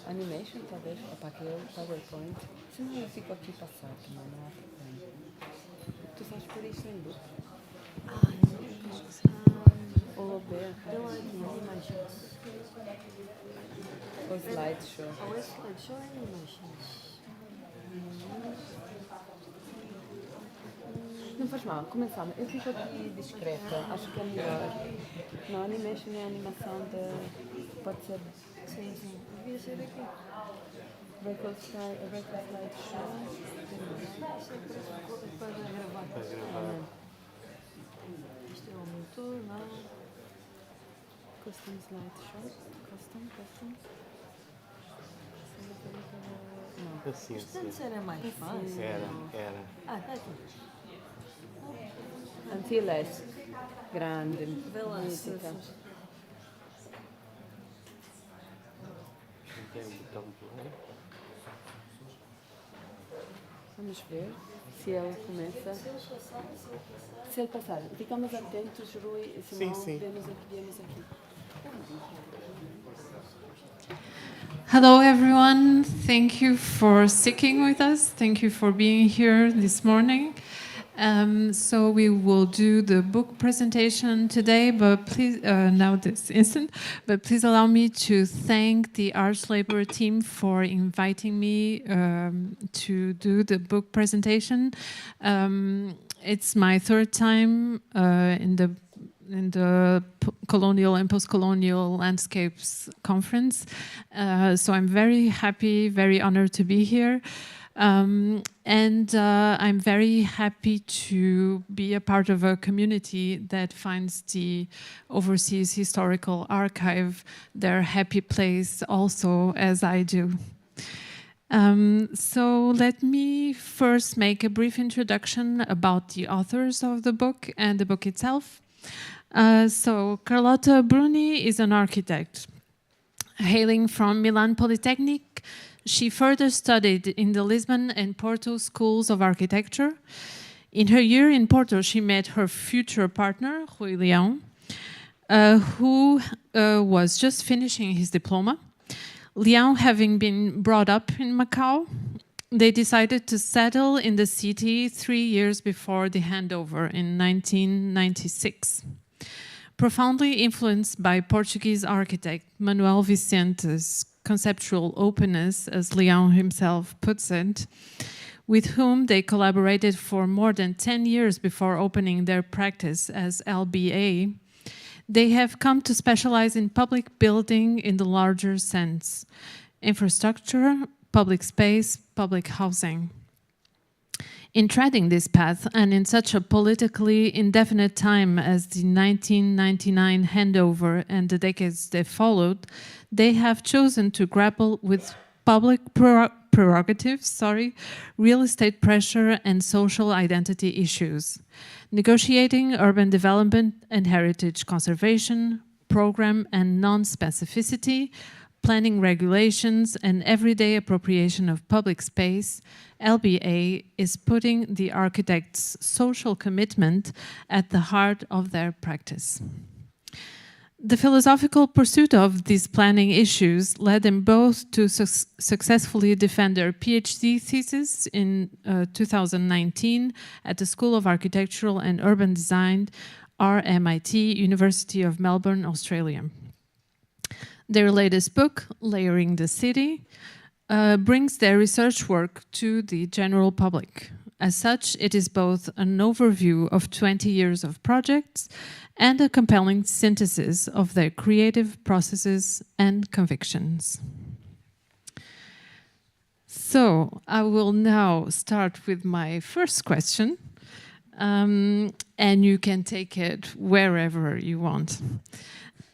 [SPEAKER 1] Animation, talvez. Opa, que é o PowerPoint. Se não, eu fico aqui passado, mas não há problema. Tu sabes pôr isto em lupa? Ou ver?
[SPEAKER 4] Não há imagens.
[SPEAKER 1] Ou slideshow?
[SPEAKER 4] Ou é slideshow ou imagens?
[SPEAKER 1] Não faz mal, começamos. Eu fico aqui discreta, acho que é melhor. Não, animation é a animação de... Pode ser...
[SPEAKER 4] Sim. Devia ser aqui.
[SPEAKER 1] Record slideshow.
[SPEAKER 4] Isso é para gravar.
[SPEAKER 3] Para gravar.
[SPEAKER 4] Isto é o monitor, não?
[SPEAKER 1] Custom slideshow. Custom. Não.
[SPEAKER 3] Assim.
[SPEAKER 4] Isto antes era mais fácil.
[SPEAKER 3] Era.
[SPEAKER 4] Ah, está aqui.
[SPEAKER 1] Antileste. Grande.
[SPEAKER 4] Vê lá se...
[SPEAKER 1] mítica.
[SPEAKER 3] Tem um botão play.
[SPEAKER 1] Vamos ver se ele começa. Se ele passar, ficamos atentos, Rui, senão
[SPEAKER 3] Sim.
[SPEAKER 1] vemos aqui.
[SPEAKER 5] Hello, everyone. Thank you for sticking with us. Thank you for being here this morning. So we will do the book presentation today, but please, now this instant, but please allow me to thank the ArchLabour team for inviting me to do the book presentation. It's my third time in the Colonial and Post-Colonial Landscapes Conference. So I'm very happy, very honored to be here. And I'm very happy to be a part of a community that finds the Overseas Historical Archive their happy place also, as I do. So let me first make a brief introduction about the authors of the book and the book itself. So Carlotta Bruni is an architect. Hailing from Milan Polytechnic, she further studied in the Lisbon and Porto schools of architecture. In her year in Porto, she met her future partner, Rui Lea, who was just finishing his diploma. Lea, having been brought up in Macau, they decided to settle in the city 3 years before the handover in 1996. Profoundly influenced by Portuguese architect Manuel Vicente's conceptual openness, as Leon himself puts it, with whom they collaborated for more than 10 years before opening their practice as LBA, they have come to specialize in public building in the larger sense: infrastructure, public space, public housing. In treading this path, and in such a politically indefinite time as the 1999 handover and the decades that followed, they have chosen to grapple with public prerogatives, real estate pressure, and social identity issues, negotiating urban development and heritage conservation, program and non-specificity, planning regulations, and everyday appropriation of public space. LBA is putting the architect's social commitment at the heart of their practice. The philosophical pursuit of these planning issues led them both to successfully defend their PhD thesis in 2019 at the School of Architectural and Urban Design, RMIT, University of Melbourne, Australia. Their latest book, Layering the City, brings their research work to the general public. As such, it is both an overview of 20 years of projects and a compelling synthesis of their creative processes and convictions. So, I will now start with my first question, and you can take it wherever you want.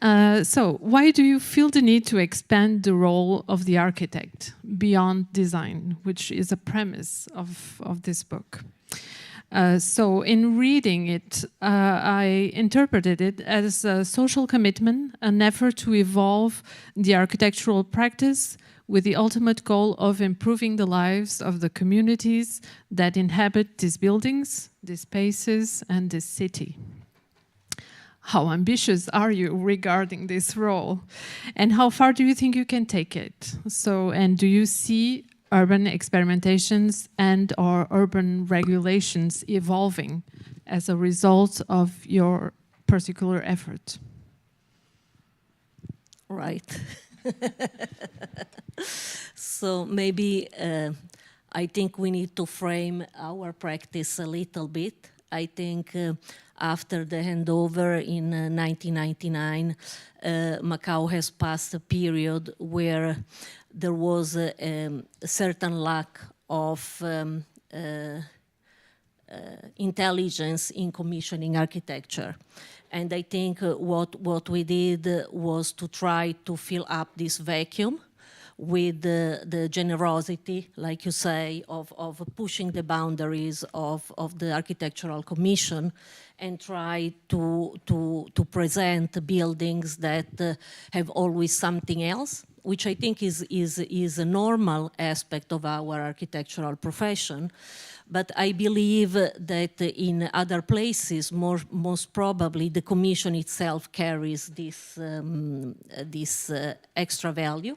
[SPEAKER 5] So, why do you feel the need to expand the role of the architect beyond design, which is a premise of this book? So in reading it, I interpreted it as a social commitment, an effort to evolve the architectural practice with the ultimate goal of improving the lives of the communities that inhabit these buildings, these spaces, and this city. How ambitious are you regarding this role? And how far do you think you can take it? So, and do you see urban experimentations and or urban regulations evolving as a result of your particular effort?
[SPEAKER 4] Right. So maybe I think we need to frame our practice a little bit. I think after the handover in 1999, Macau has passed a period where there was a certain lack of intelligence in commissioning architecture. And I think what we did was to try to fill up this vacuum with the generosity, like you say, of pushing the boundaries of the architectural commission and try to present buildings that have always something else, which I think is a normal aspect of our architectural profession. But I believe that in other places, most probably, the commission itself carries this, this extra value,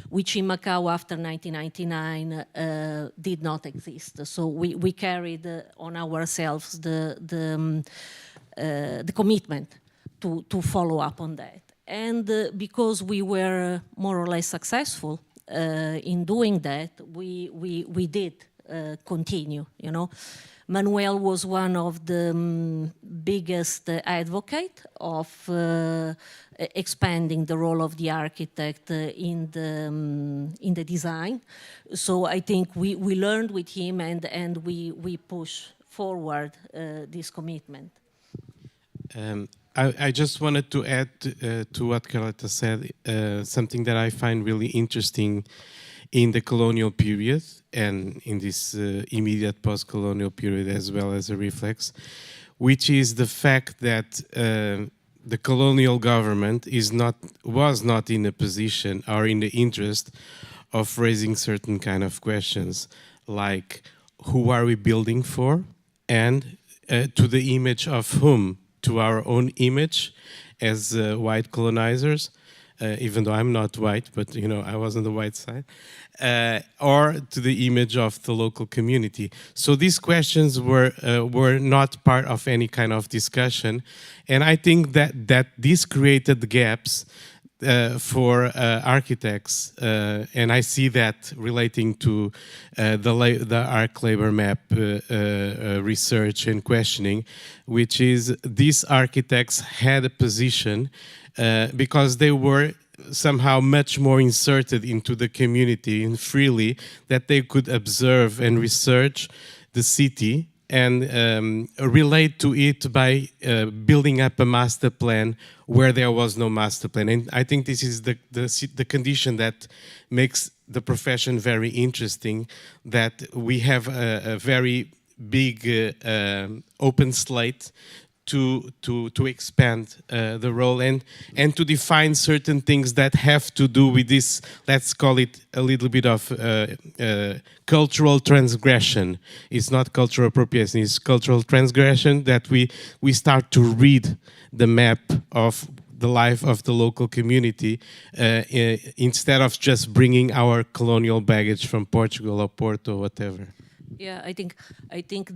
[SPEAKER 4] which in Macau after 1999 did not exist. So we carried on ourselves the commitment to follow up on that. And because we were more or less successful in doing that, we did continue, you know. Manuel was one of the biggest advocate of expanding the role of the architect in the design. So I think we learned with him and we push forward this commitment.
[SPEAKER 3] I just wanted to add to what Carlota said, something that I find really interesting in the colonial period and in this immediate post-colonial period as well as a reflex, which is the fact that the colonial government was not in a position or in the interest of raising certain kind of questions like who are we building for and to the image of whom, to our own image as white colonizers, even though I'm not white, but you know I was on the white side, or to the image of the local community. So these questions were not part of any kind of discussion, and I think that this created gaps for architects, and I see that relating to the ArchLabour map research and questioning, which is these architects had a position because they were somehow much more inserted into the community and freely, that they could observe and research the city and relate to it by building up a master plan where there was no master plan. And I think this is the condition that makes the profession very interesting, that we have a very big open slate to expand the role and to define certain things that have to do with this, let's call it a little bit of cultural transgression. It's not cultural appropriation, it's cultural transgression, that we start to read the map of the life of the local community instead of just bringing our colonial baggage from Portugal or Porto or whatever.
[SPEAKER 4] Yeah, I think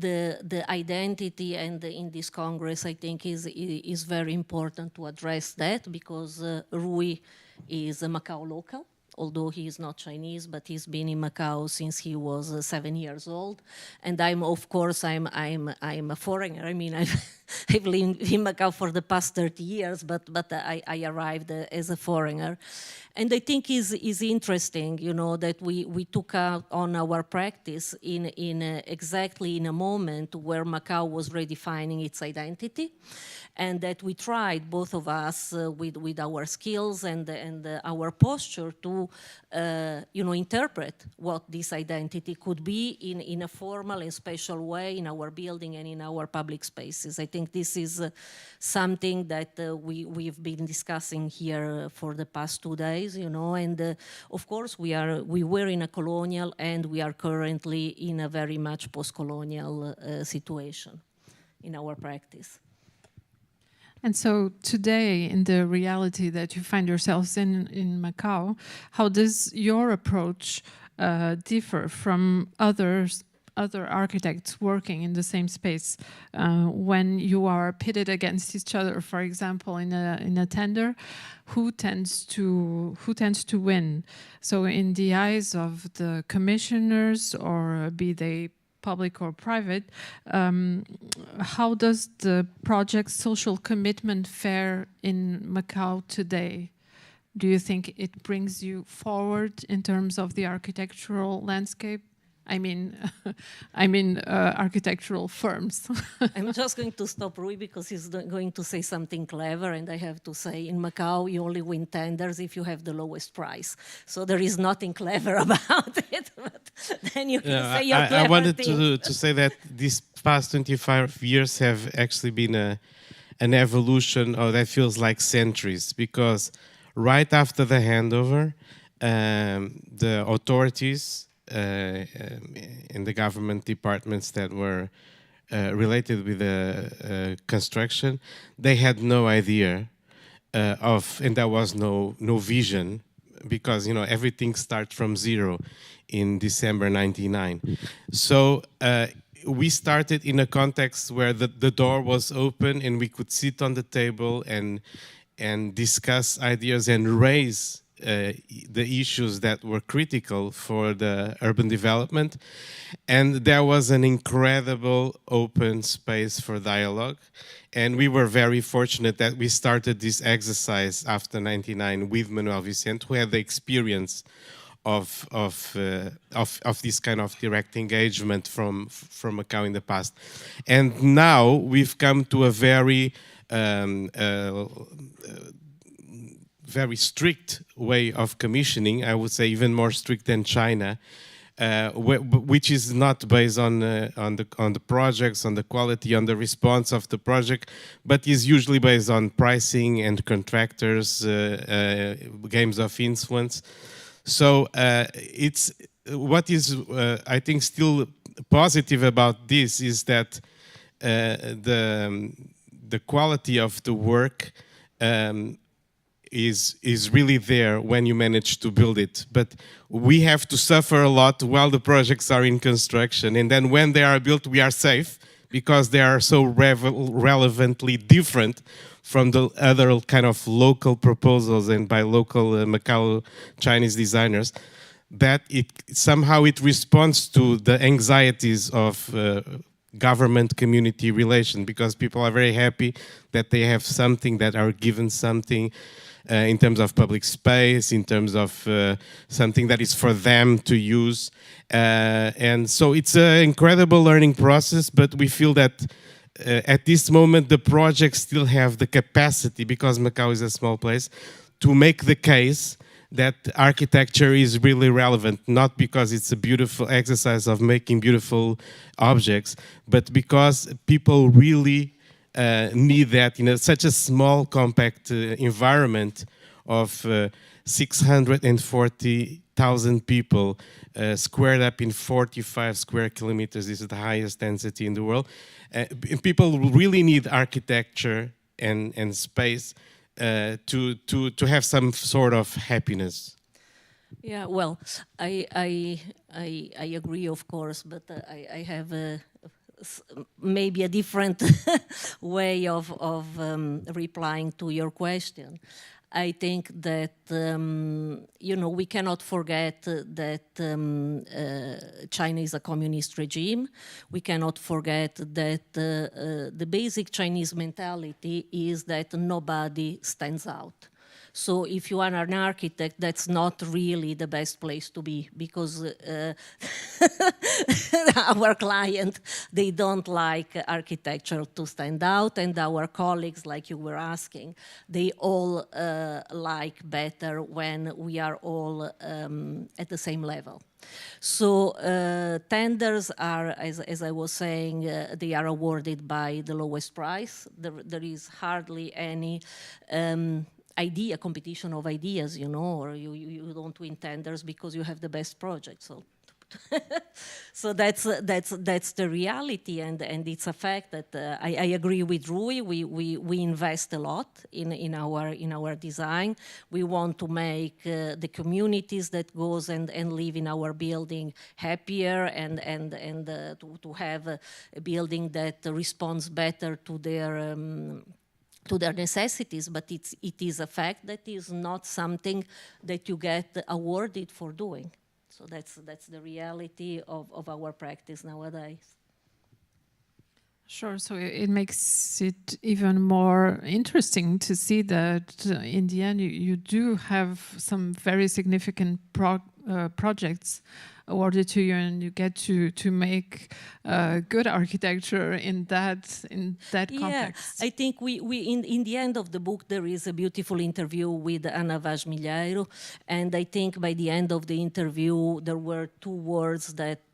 [SPEAKER 4] the identity, and in this Congress, I think is very important to address that, because Rui is a Macau local, although he is not Chinese, but he's been in Macau since he was 7 years old. And I'm a foreigner. I mean, I've lived in Macau for the past 30 years, but I arrived as a foreigner. And I think is interesting, you know, that we took out on our practice exactly in a moment where Macau was redefining its identity, and that we tried, both of us, with our skills and our posture, to to, interpret what this identity could be in a formal and special way in our building and in our public spaces. I think this is something that we've been discussing here for the past 2 days, and of course we were in a colonial and we are currently in a very much post-colonial situation in our practice.
[SPEAKER 5] And so today, in the reality that you find yourselves in Macau, how does your approach differ from other architects working in the same space when you are pitted against each other? For example, in a tender, who tends to win? So, in the eyes of the commissioners, or be they public or private, how does the project's social commitment fare in Macau today? Do you think it brings you forward in terms of the architectural landscape? I mean, architectural firms.
[SPEAKER 4] I'm just going to stop Rui because he's going to say something clever, and I have to say, in Macau, you only win tenders if you have the lowest price. So there is nothing clever about it, but then you can say your clever
[SPEAKER 3] I wanted
[SPEAKER 4] things.
[SPEAKER 3] to say that these past 25 years have actually been an evolution that feels like centuries, because right after the handover, the authorities in the government departments that were related with the construction, they had no idea and there was no vision, because everything starts from zero in December 99. So we started in a context where the door was open and we could sit on the table and discuss ideas and raise the issues that were critical for the urban development. And there was an incredible open space for dialogue. And we were very fortunate that we started this exercise after 99 with Manuel Vicente, who had the experience of this kind of direct engagement from Macau in the past. And now we've come to a very strict way of commissioning, I would say even more strict than China, which is not based on the projects, on the quality, on the response of the project, but is usually based on pricing and contractors, games of influence. So it's what is I think still positive about this is that the quality of the work is really there when you manage to build it. But we have to suffer a lot while the projects are in construction. And then when they are built, we are safe because they are so relevantly different from the other kind of local proposals and by local Macau Chinese designers, that it somehow responds to the anxieties of government-community relation, because people are very happy that they have something, that are given something in terms of public space, in terms of something that is for them to use. And so it's an incredible learning process, but we feel that at this moment the projects still have the capacity, because Macau is a small place, to make the case that architecture is really relevant, not because it's a beautiful exercise of making beautiful objects, but because people really need that in such a small, compact environment of 640,000 people squared up in 45 square kilometers. This is the highest density in the world. People really need architecture and space to have some sort of happiness.
[SPEAKER 4] Yeah, well, I agree, of course, but I have maybe a different way of replying to your question. I think that, we cannot forget that China is a communist regime. We cannot forget that the basic Chinese mentality is that nobody stands out. So if you are an architect, that's not really the best place to be, because our client, they don't like architecture to stand out, and our colleagues, like you were asking, they all like better when we are all at the same level. So tenders are, as I was saying, they are awarded by the lowest price. There is hardly any competition of ideas, you know, or you don't win tenders because you have the best project. So, so that's the reality, and it's a fact that I agree with Rui. We invest a lot in our design. We want to make the communities that goes and live in our building happier, and to have a building that responds better to their necessities, but it is a fact that is not something that you get awarded for doing. So that's the reality of our practice nowadays.
[SPEAKER 5] Sure, so it makes it even more interesting to see that in the end you do have some very significant projects awarded to you, and you get to make good architecture in that context.
[SPEAKER 4] I think we in the end of the book there is a beautiful interview with Ana Vaz Milheiro, and I think by the end of the interview there were two words that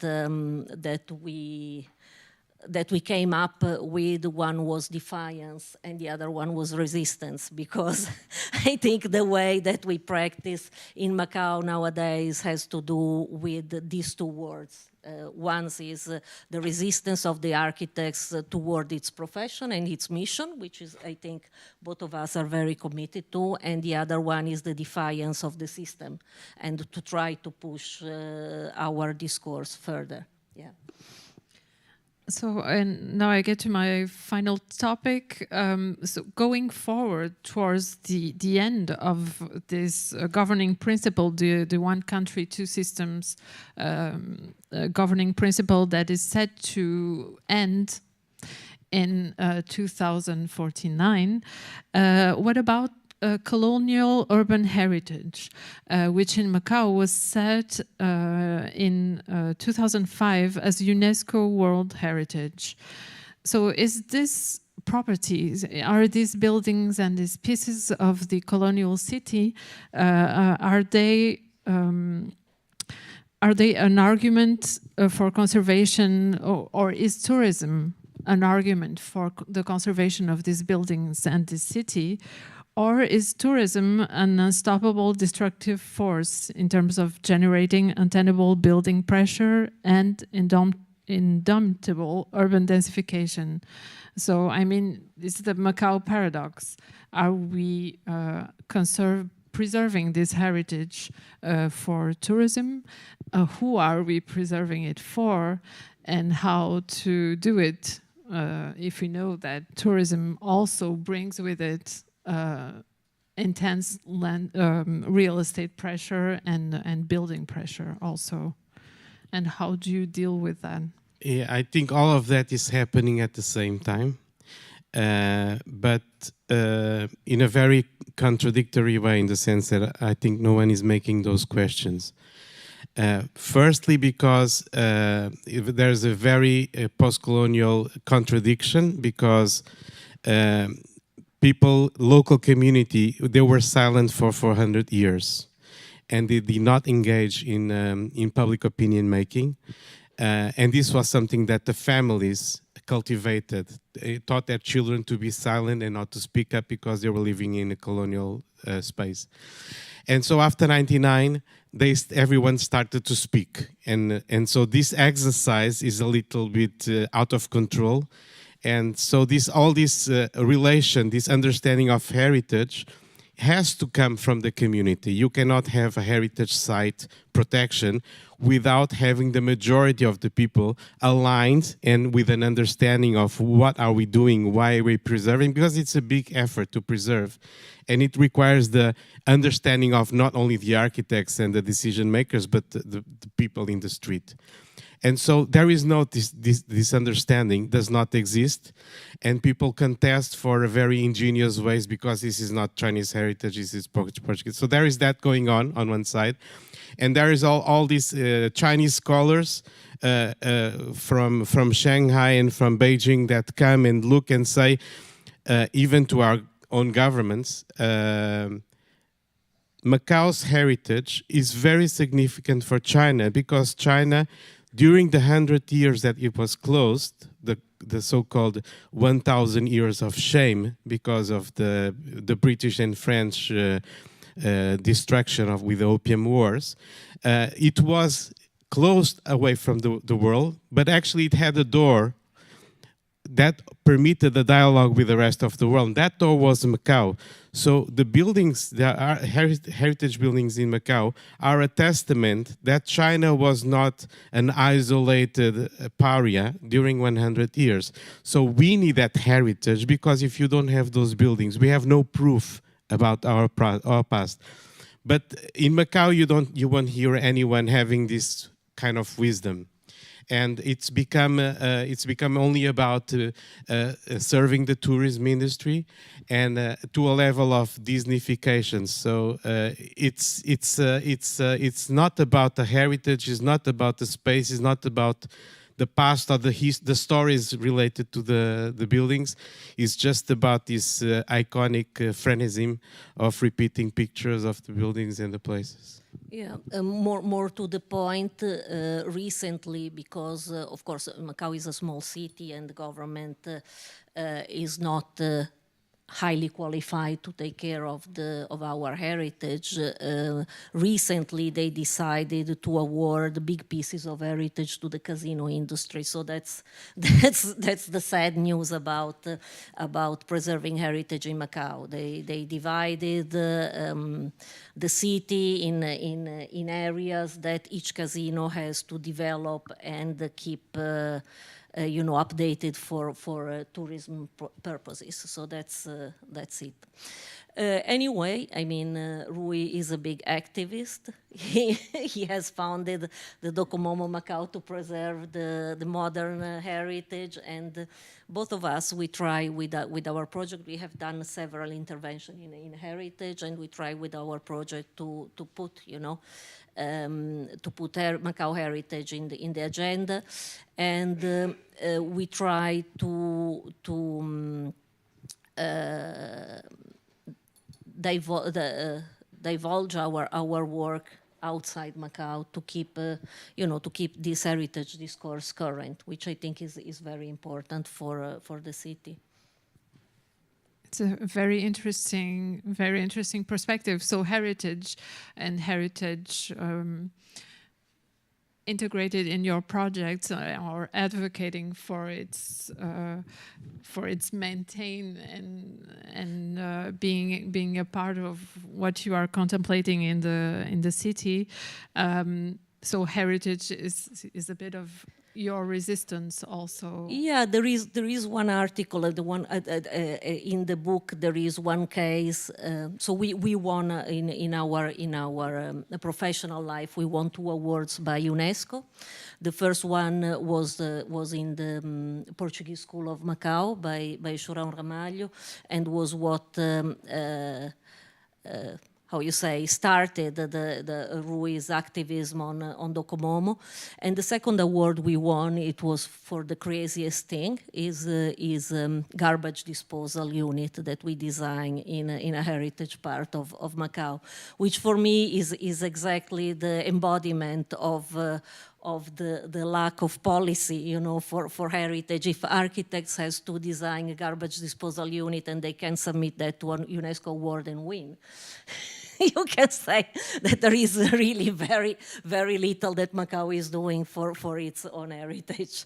[SPEAKER 4] we came up with. One was defiance and the other one was resistance, because I think the way that we practice in Macau nowadays has to do with these two words. One is the resistance of the architects toward its profession and its mission, which is, I think, both of us are very committed to, and the other one is the defiance of the system, and to try to push our discourse further. Yeah.
[SPEAKER 5] So, and now I get to my final topic. So going forward towards the end of this governing principle, the one country, two systems governing principle that is set to end in 2049, what about colonial urban heritage, which in Macau was set in 2005 as UNESCO World Heritage. So is this properties, are these buildings and these pieces of the colonial city, are they an argument for conservation, or is tourism an argument for the conservation of these buildings and this city? Or is tourism an unstoppable destructive force in terms of generating untenable building pressure and indomitable urban densification? So, I mean, this is the Macau paradox. Are we preserving this heritage for tourism? Who are we preserving it for? And how to do it if we know that tourism also brings with it intense real estate pressure and building pressure also, and how do you deal with that?
[SPEAKER 3] Yeah, I think all of that is happening at the same time, but in a very contradictory way, in the sense that I think no one is making those questions. Firstly, because there's a very post-colonial contradiction, because local community, they were silent for 400 years, and they did not engage in public opinion making. And this was something that the families cultivated. They taught their children to be silent and not to speak up, because they were living in a colonial space. And so after 1999, everyone started to speak. And so this exercise is a little bit out of control. And so all this relation, this understanding of heritage has to come from the community. You cannot have a heritage site protection without having the majority of the people aligned and with an understanding of what are we doing, why are we preserving, because it's a big effort to preserve. And it requires the understanding of not only the architects and the decision makers, but the people in the street. And so there is no, this understanding does not exist, and people contest for a very ingenious ways because this is not Chinese heritage, this is Portuguese. So there is that going on one side. And there is all these Chinese scholars from Shanghai and from Beijing that come and look and say, even to our own governments, Macau's heritage is very significant for China, because China, during the 100 years that it was closed, the so-called 1,000 years of shame because of the British and French destruction with the Opium Wars, it was closed away from the world, but actually it had a door that permitted the dialogue with the rest of the world. That door was Macau. So the buildings, there are heritage buildings in Macau, are a testament that China was not an isolated pariah during 100 years. So we need that heritage, because if you don't have those buildings, we have no proof about our past. But in Macau, you won't hear anyone having this kind of wisdom. And it's become only about serving the tourism industry, and to a level of Disneyfication. So it's not about the heritage, it's not about the space, it's not about the past or the stories related to the buildings. It's just about this iconic frenzy of repeating pictures of the buildings and the places.
[SPEAKER 4] Yeah, more to the point, recently, because of course Macau is a small city and the government is not highly qualified to take care of our heritage. Recently, they decided to award big pieces of heritage to the casino industry. So that's the sad news about preserving heritage in Macau. They divided the city in areas that each casino has to develop and keep. Updated for tourism purposes. So that's it. Anyway, I mean, Rui is a big activist. He has founded the Docomomo Macau to preserve the modern heritage, and both of us, we try with our project. We have done several interventions in heritage, and we try with our project to put, Macau heritage in the agenda, and we try to divulge our work outside Macau to keep this heritage discourse current, which I think is very important for the city.
[SPEAKER 5] It's a very interesting perspective. So heritage integrated in your projects, or advocating for its maintain and being a part of what you are contemplating in the city. So heritage is a bit of your resistance also.
[SPEAKER 4] Yeah, there is one article, in the book. There is one case. So we won in our professional life. We won 2 awards by UNESCO. The first one was in the Portuguese School of Macau by Chorão Ramalho, and was what started the Rui's activism on Docomomo. And the second award we won, it was for the craziest thing, is garbage disposal unit that we design in a heritage part of Macau, which for me is exactly the embodiment of the lack of policy, for heritage. If architects has to design a garbage disposal unit and they can submit that to a UNESCO award and win, you can say that there is really very, very little that Macau is doing for its own heritage.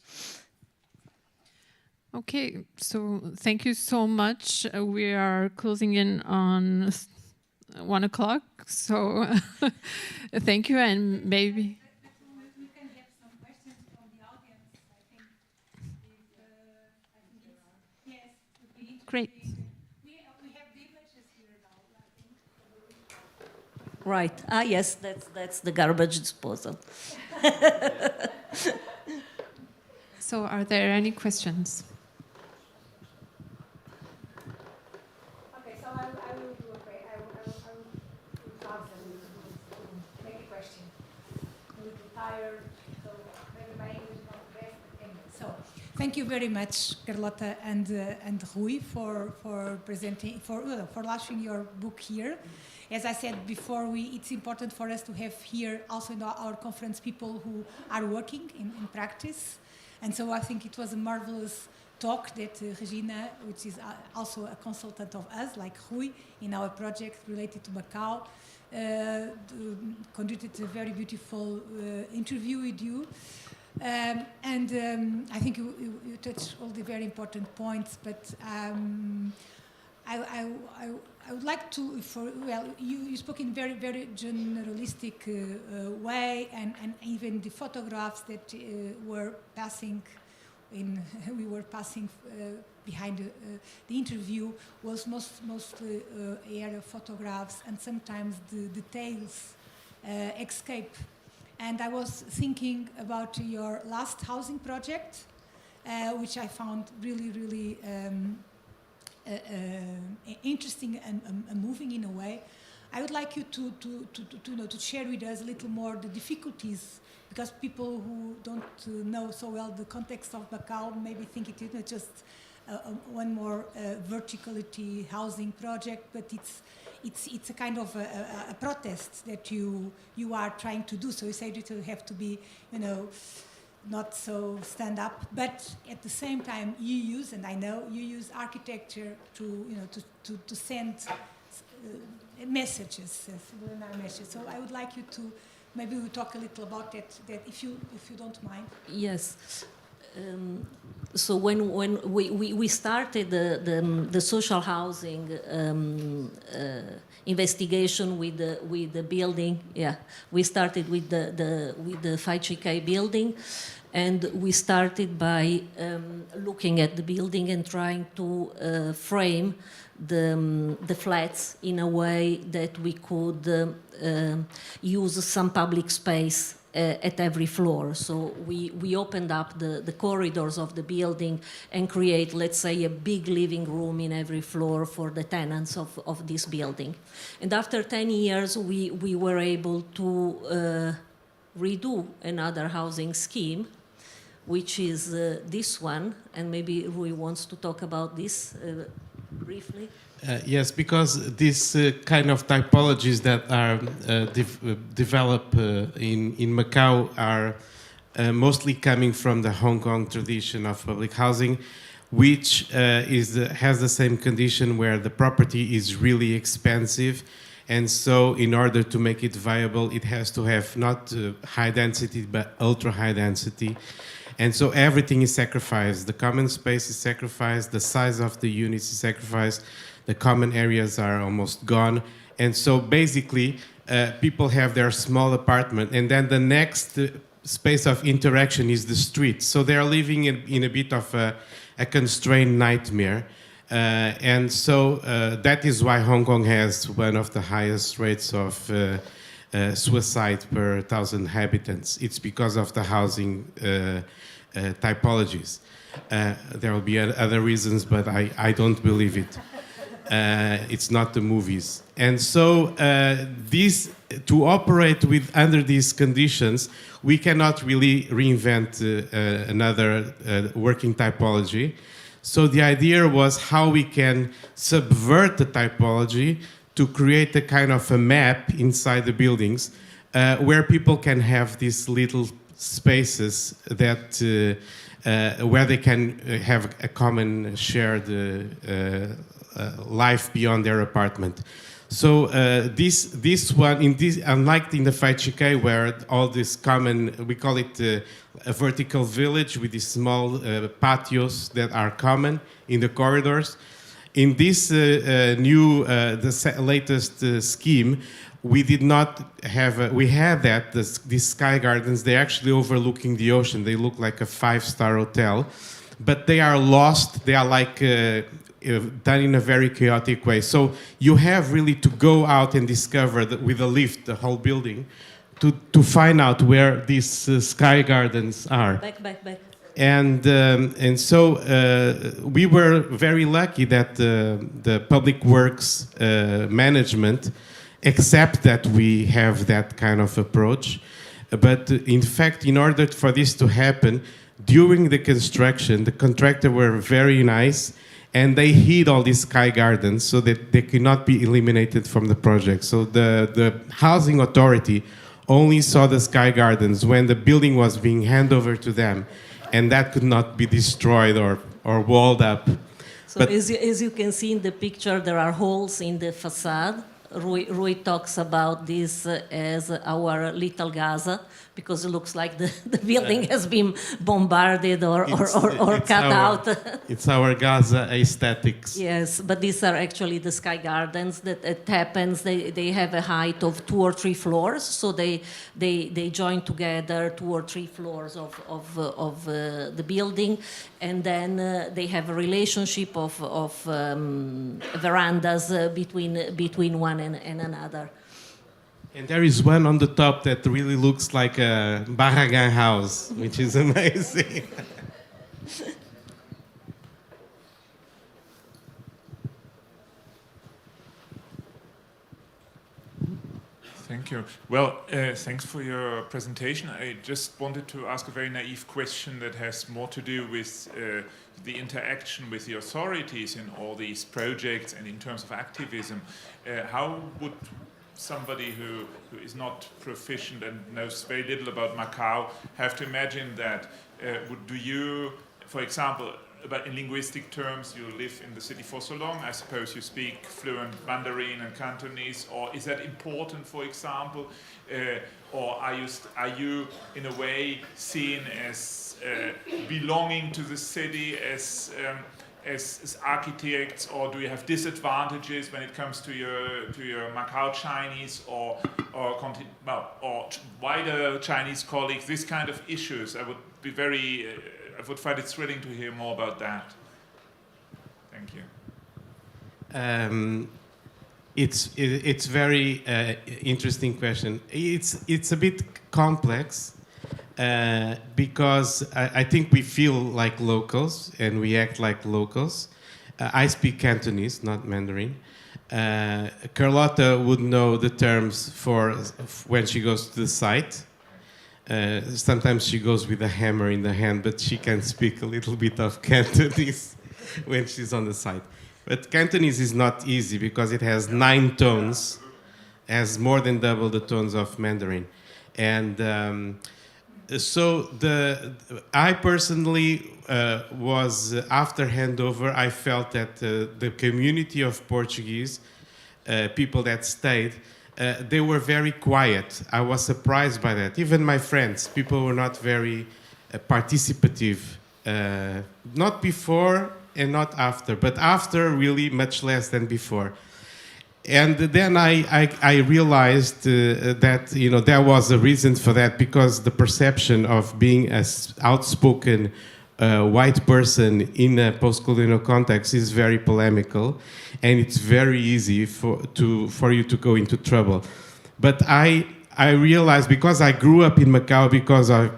[SPEAKER 5] Okay, so thank you so much. We are closing in on 1 o'clock, so thank you, and maybe... Great.
[SPEAKER 2] We have beverages here now, I think.
[SPEAKER 4] Right. Yes, that's the garbage disposal.
[SPEAKER 5] So are there any questions?
[SPEAKER 2] Okay, so I will do a question. I will make a question. I will be tired, so maybe my English is not the best. But anyway, so thank you very much, Carlota and Rui, for presenting for launching your book here. As I said before, it's important for us to have here also in our conference people who are working in practice. And so I think it was a marvelous talk that Regina, which is also a consultant of us, like Rui, in our project related to Macau, conducted a very beautiful interview with you. I think you touched all the very important points, but I would like to, you spoke in very, very generalistic way, and even the photographs that were passing we were passing behind the interview was mostly aerial photographs, and sometimes the details escape. And I was thinking about your last housing project, which I found really, really interesting and moving in a way. I would like you to share with us a little more the difficulties, because people who don't know so well the context of Macau maybe think it is not just one more verticality housing project, but it's a kind of a protest that you are trying to do. So you say that you have to be, not so stand up, but at the same time you use, and I know you use architecture to send messages, subliminal messages. So I would like you to maybe we talk a little about that if you don't mind.
[SPEAKER 4] Yes. So when we started the social housing investigation with the building, we started with the Faichikai building, and we started by looking at the building and trying to frame the flats in a way that we could use some public space at every floor. So we opened up the corridors of the building and create, let's say, a big living room in every floor for the tenants of this building. And after 10 years, we were able to redo another housing scheme, which is this one. And maybe Rui wants to talk about this briefly.
[SPEAKER 3] Yes, because these kind of typologies that are developed in Macau are mostly coming from the Hong Kong tradition of public housing, which has the same condition where the property is really expensive. And so in order to make it viable, it has to have not high density, but ultra high density. And so everything is sacrificed. The common space is sacrificed, the size of the units is sacrificed, the common areas are almost gone. And so basically, people have their small apartment, and then the next space of interaction is the street. So they are living in a bit of a constrained nightmare. And so that is why Hong Kong has one of the highest rates of suicide per 1,000 inhabitants. It's because of the housing typologies. There will be other reasons, but I don't believe it. It's not the movies. And so to operate under these conditions, we cannot really reinvent another working typology. So the idea was how we can subvert the typology to create a kind of a map inside the buildings where people can have these little spaces that where they can have a common shared life beyond their apartment. So this one, unlike in the Faichikai, where all this common, we call it a vertical village with these small patios that are common in the corridors. In this the latest scheme, we did not have, we had these sky gardens, they're actually overlooking the ocean. They look like a 5-star hotel, but they are lost. They are like done in a very chaotic way. So you have really to go out and discover with a lift the whole building to find out where these sky gardens are.
[SPEAKER 4] Back.
[SPEAKER 3] And so we were very lucky that the public works management accept that we have that kind of approach. But in fact, in order for this to happen, during the construction, the contractor were very nice, and they hid all these sky gardens so that they could not be eliminated from the project. So the housing authority only saw the sky gardens when the building was being handed over to them, and that could not be destroyed or walled up.
[SPEAKER 4] So as you can see in the picture, there are holes in the facade. Rui talks about this as our little Gaza, because it looks like the building has been bombarded or cut out.
[SPEAKER 3] It's our Gaza aesthetics.
[SPEAKER 4] Yes, but these are actually the sky gardens. That it happens. They have a height of 2 or 3 floors, so they join together 2 or 3 floors of the building, and then they have a relationship of verandas between one and another.
[SPEAKER 3] And there is one on the top that really looks like a Barragan house, which is amazing.
[SPEAKER 6] Thank you. Well, thanks for your presentation. I just wanted to ask a very naive question that has more to do with the interaction with the authorities in all these projects and in terms of activism. How would somebody who is not proficient and knows very little about Macau have to imagine that? Do you, for example, but in linguistic terms, you live in the city for so long, I suppose you speak fluent Mandarin and Cantonese, or is that important, for example? Or are you in a way seen as belonging to the city as architects, or do you have disadvantages when it comes to your Macau Chinese or wider Chinese colleagues? This kind of issues, I would find it thrilling to hear more about that. Thank you.
[SPEAKER 3] It's very interesting question. It's a bit complex because I think we feel like locals and we act like locals. I speak Cantonese, not Mandarin. Carlotta would know the terms for when she goes to the site. Sometimes she goes with a hammer in the hand, but she can speak a little bit of Cantonese when she's on the site. But Cantonese is not easy because it has 9 tones, has more than double the tones of Mandarin. And so I personally was, after handover, I felt that the community of Portuguese people that stayed, they were very quiet. I was surprised by that. Even my friends, people were not very participative. Not before and not after, but after really much less than before. And then I realized that there was a reason for that, because the perception of being an outspoken white person in a post-colonial context is very polemical, and it's very easy for you to go into trouble. But I realized, because I grew up in Macau, because I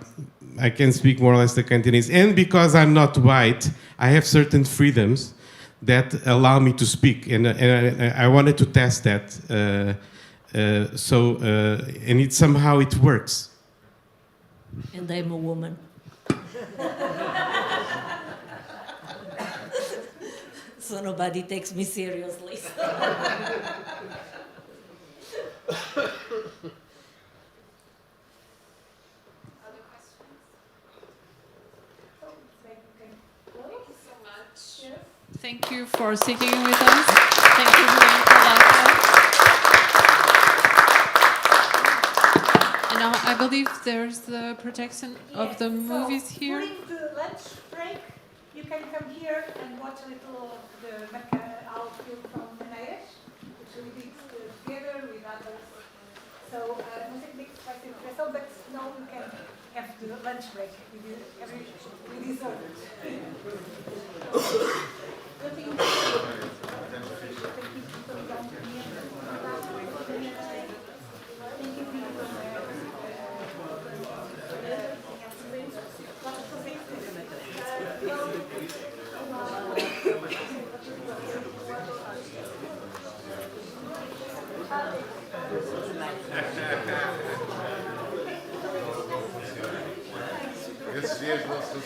[SPEAKER 3] can speak more or less the Cantonese, and because I'm not white, I have certain freedoms that allow me to speak, and I wanted to test that. And somehow it works.
[SPEAKER 4] And I'm a woman. So nobody takes me seriously.
[SPEAKER 5] Thank you for sitting with us. Thank you, Carlotta. And now I believe there's the projection of the movies here.
[SPEAKER 2] During the lunch break, you can come here and watch a little of the Macau film from Maneiras, which we did together with others. So, não sei como é que vai ser a projeção, but now we can have the lunch break with dessert.
[SPEAKER 7] Esses dias não se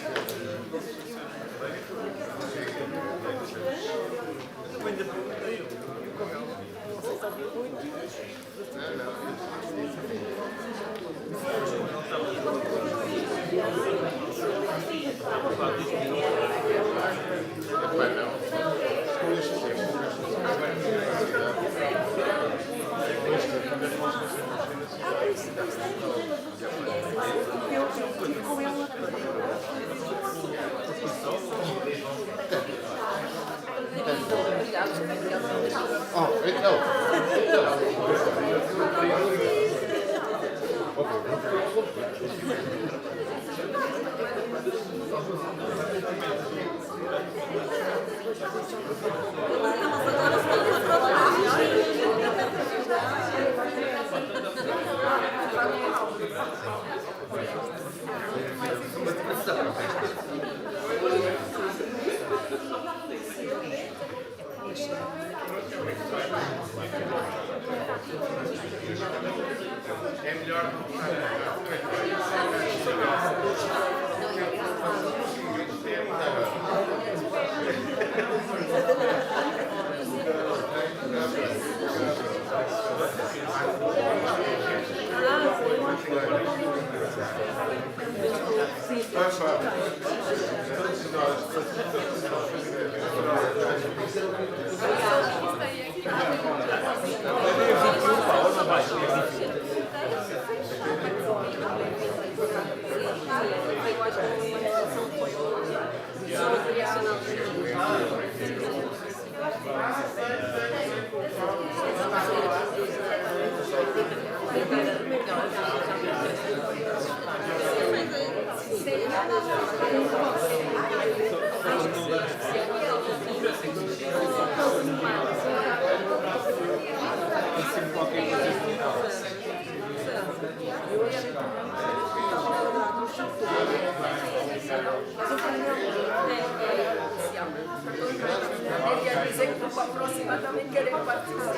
[SPEAKER 7] Oh, então. É melhor
[SPEAKER 8] Aproximadamente querer participar.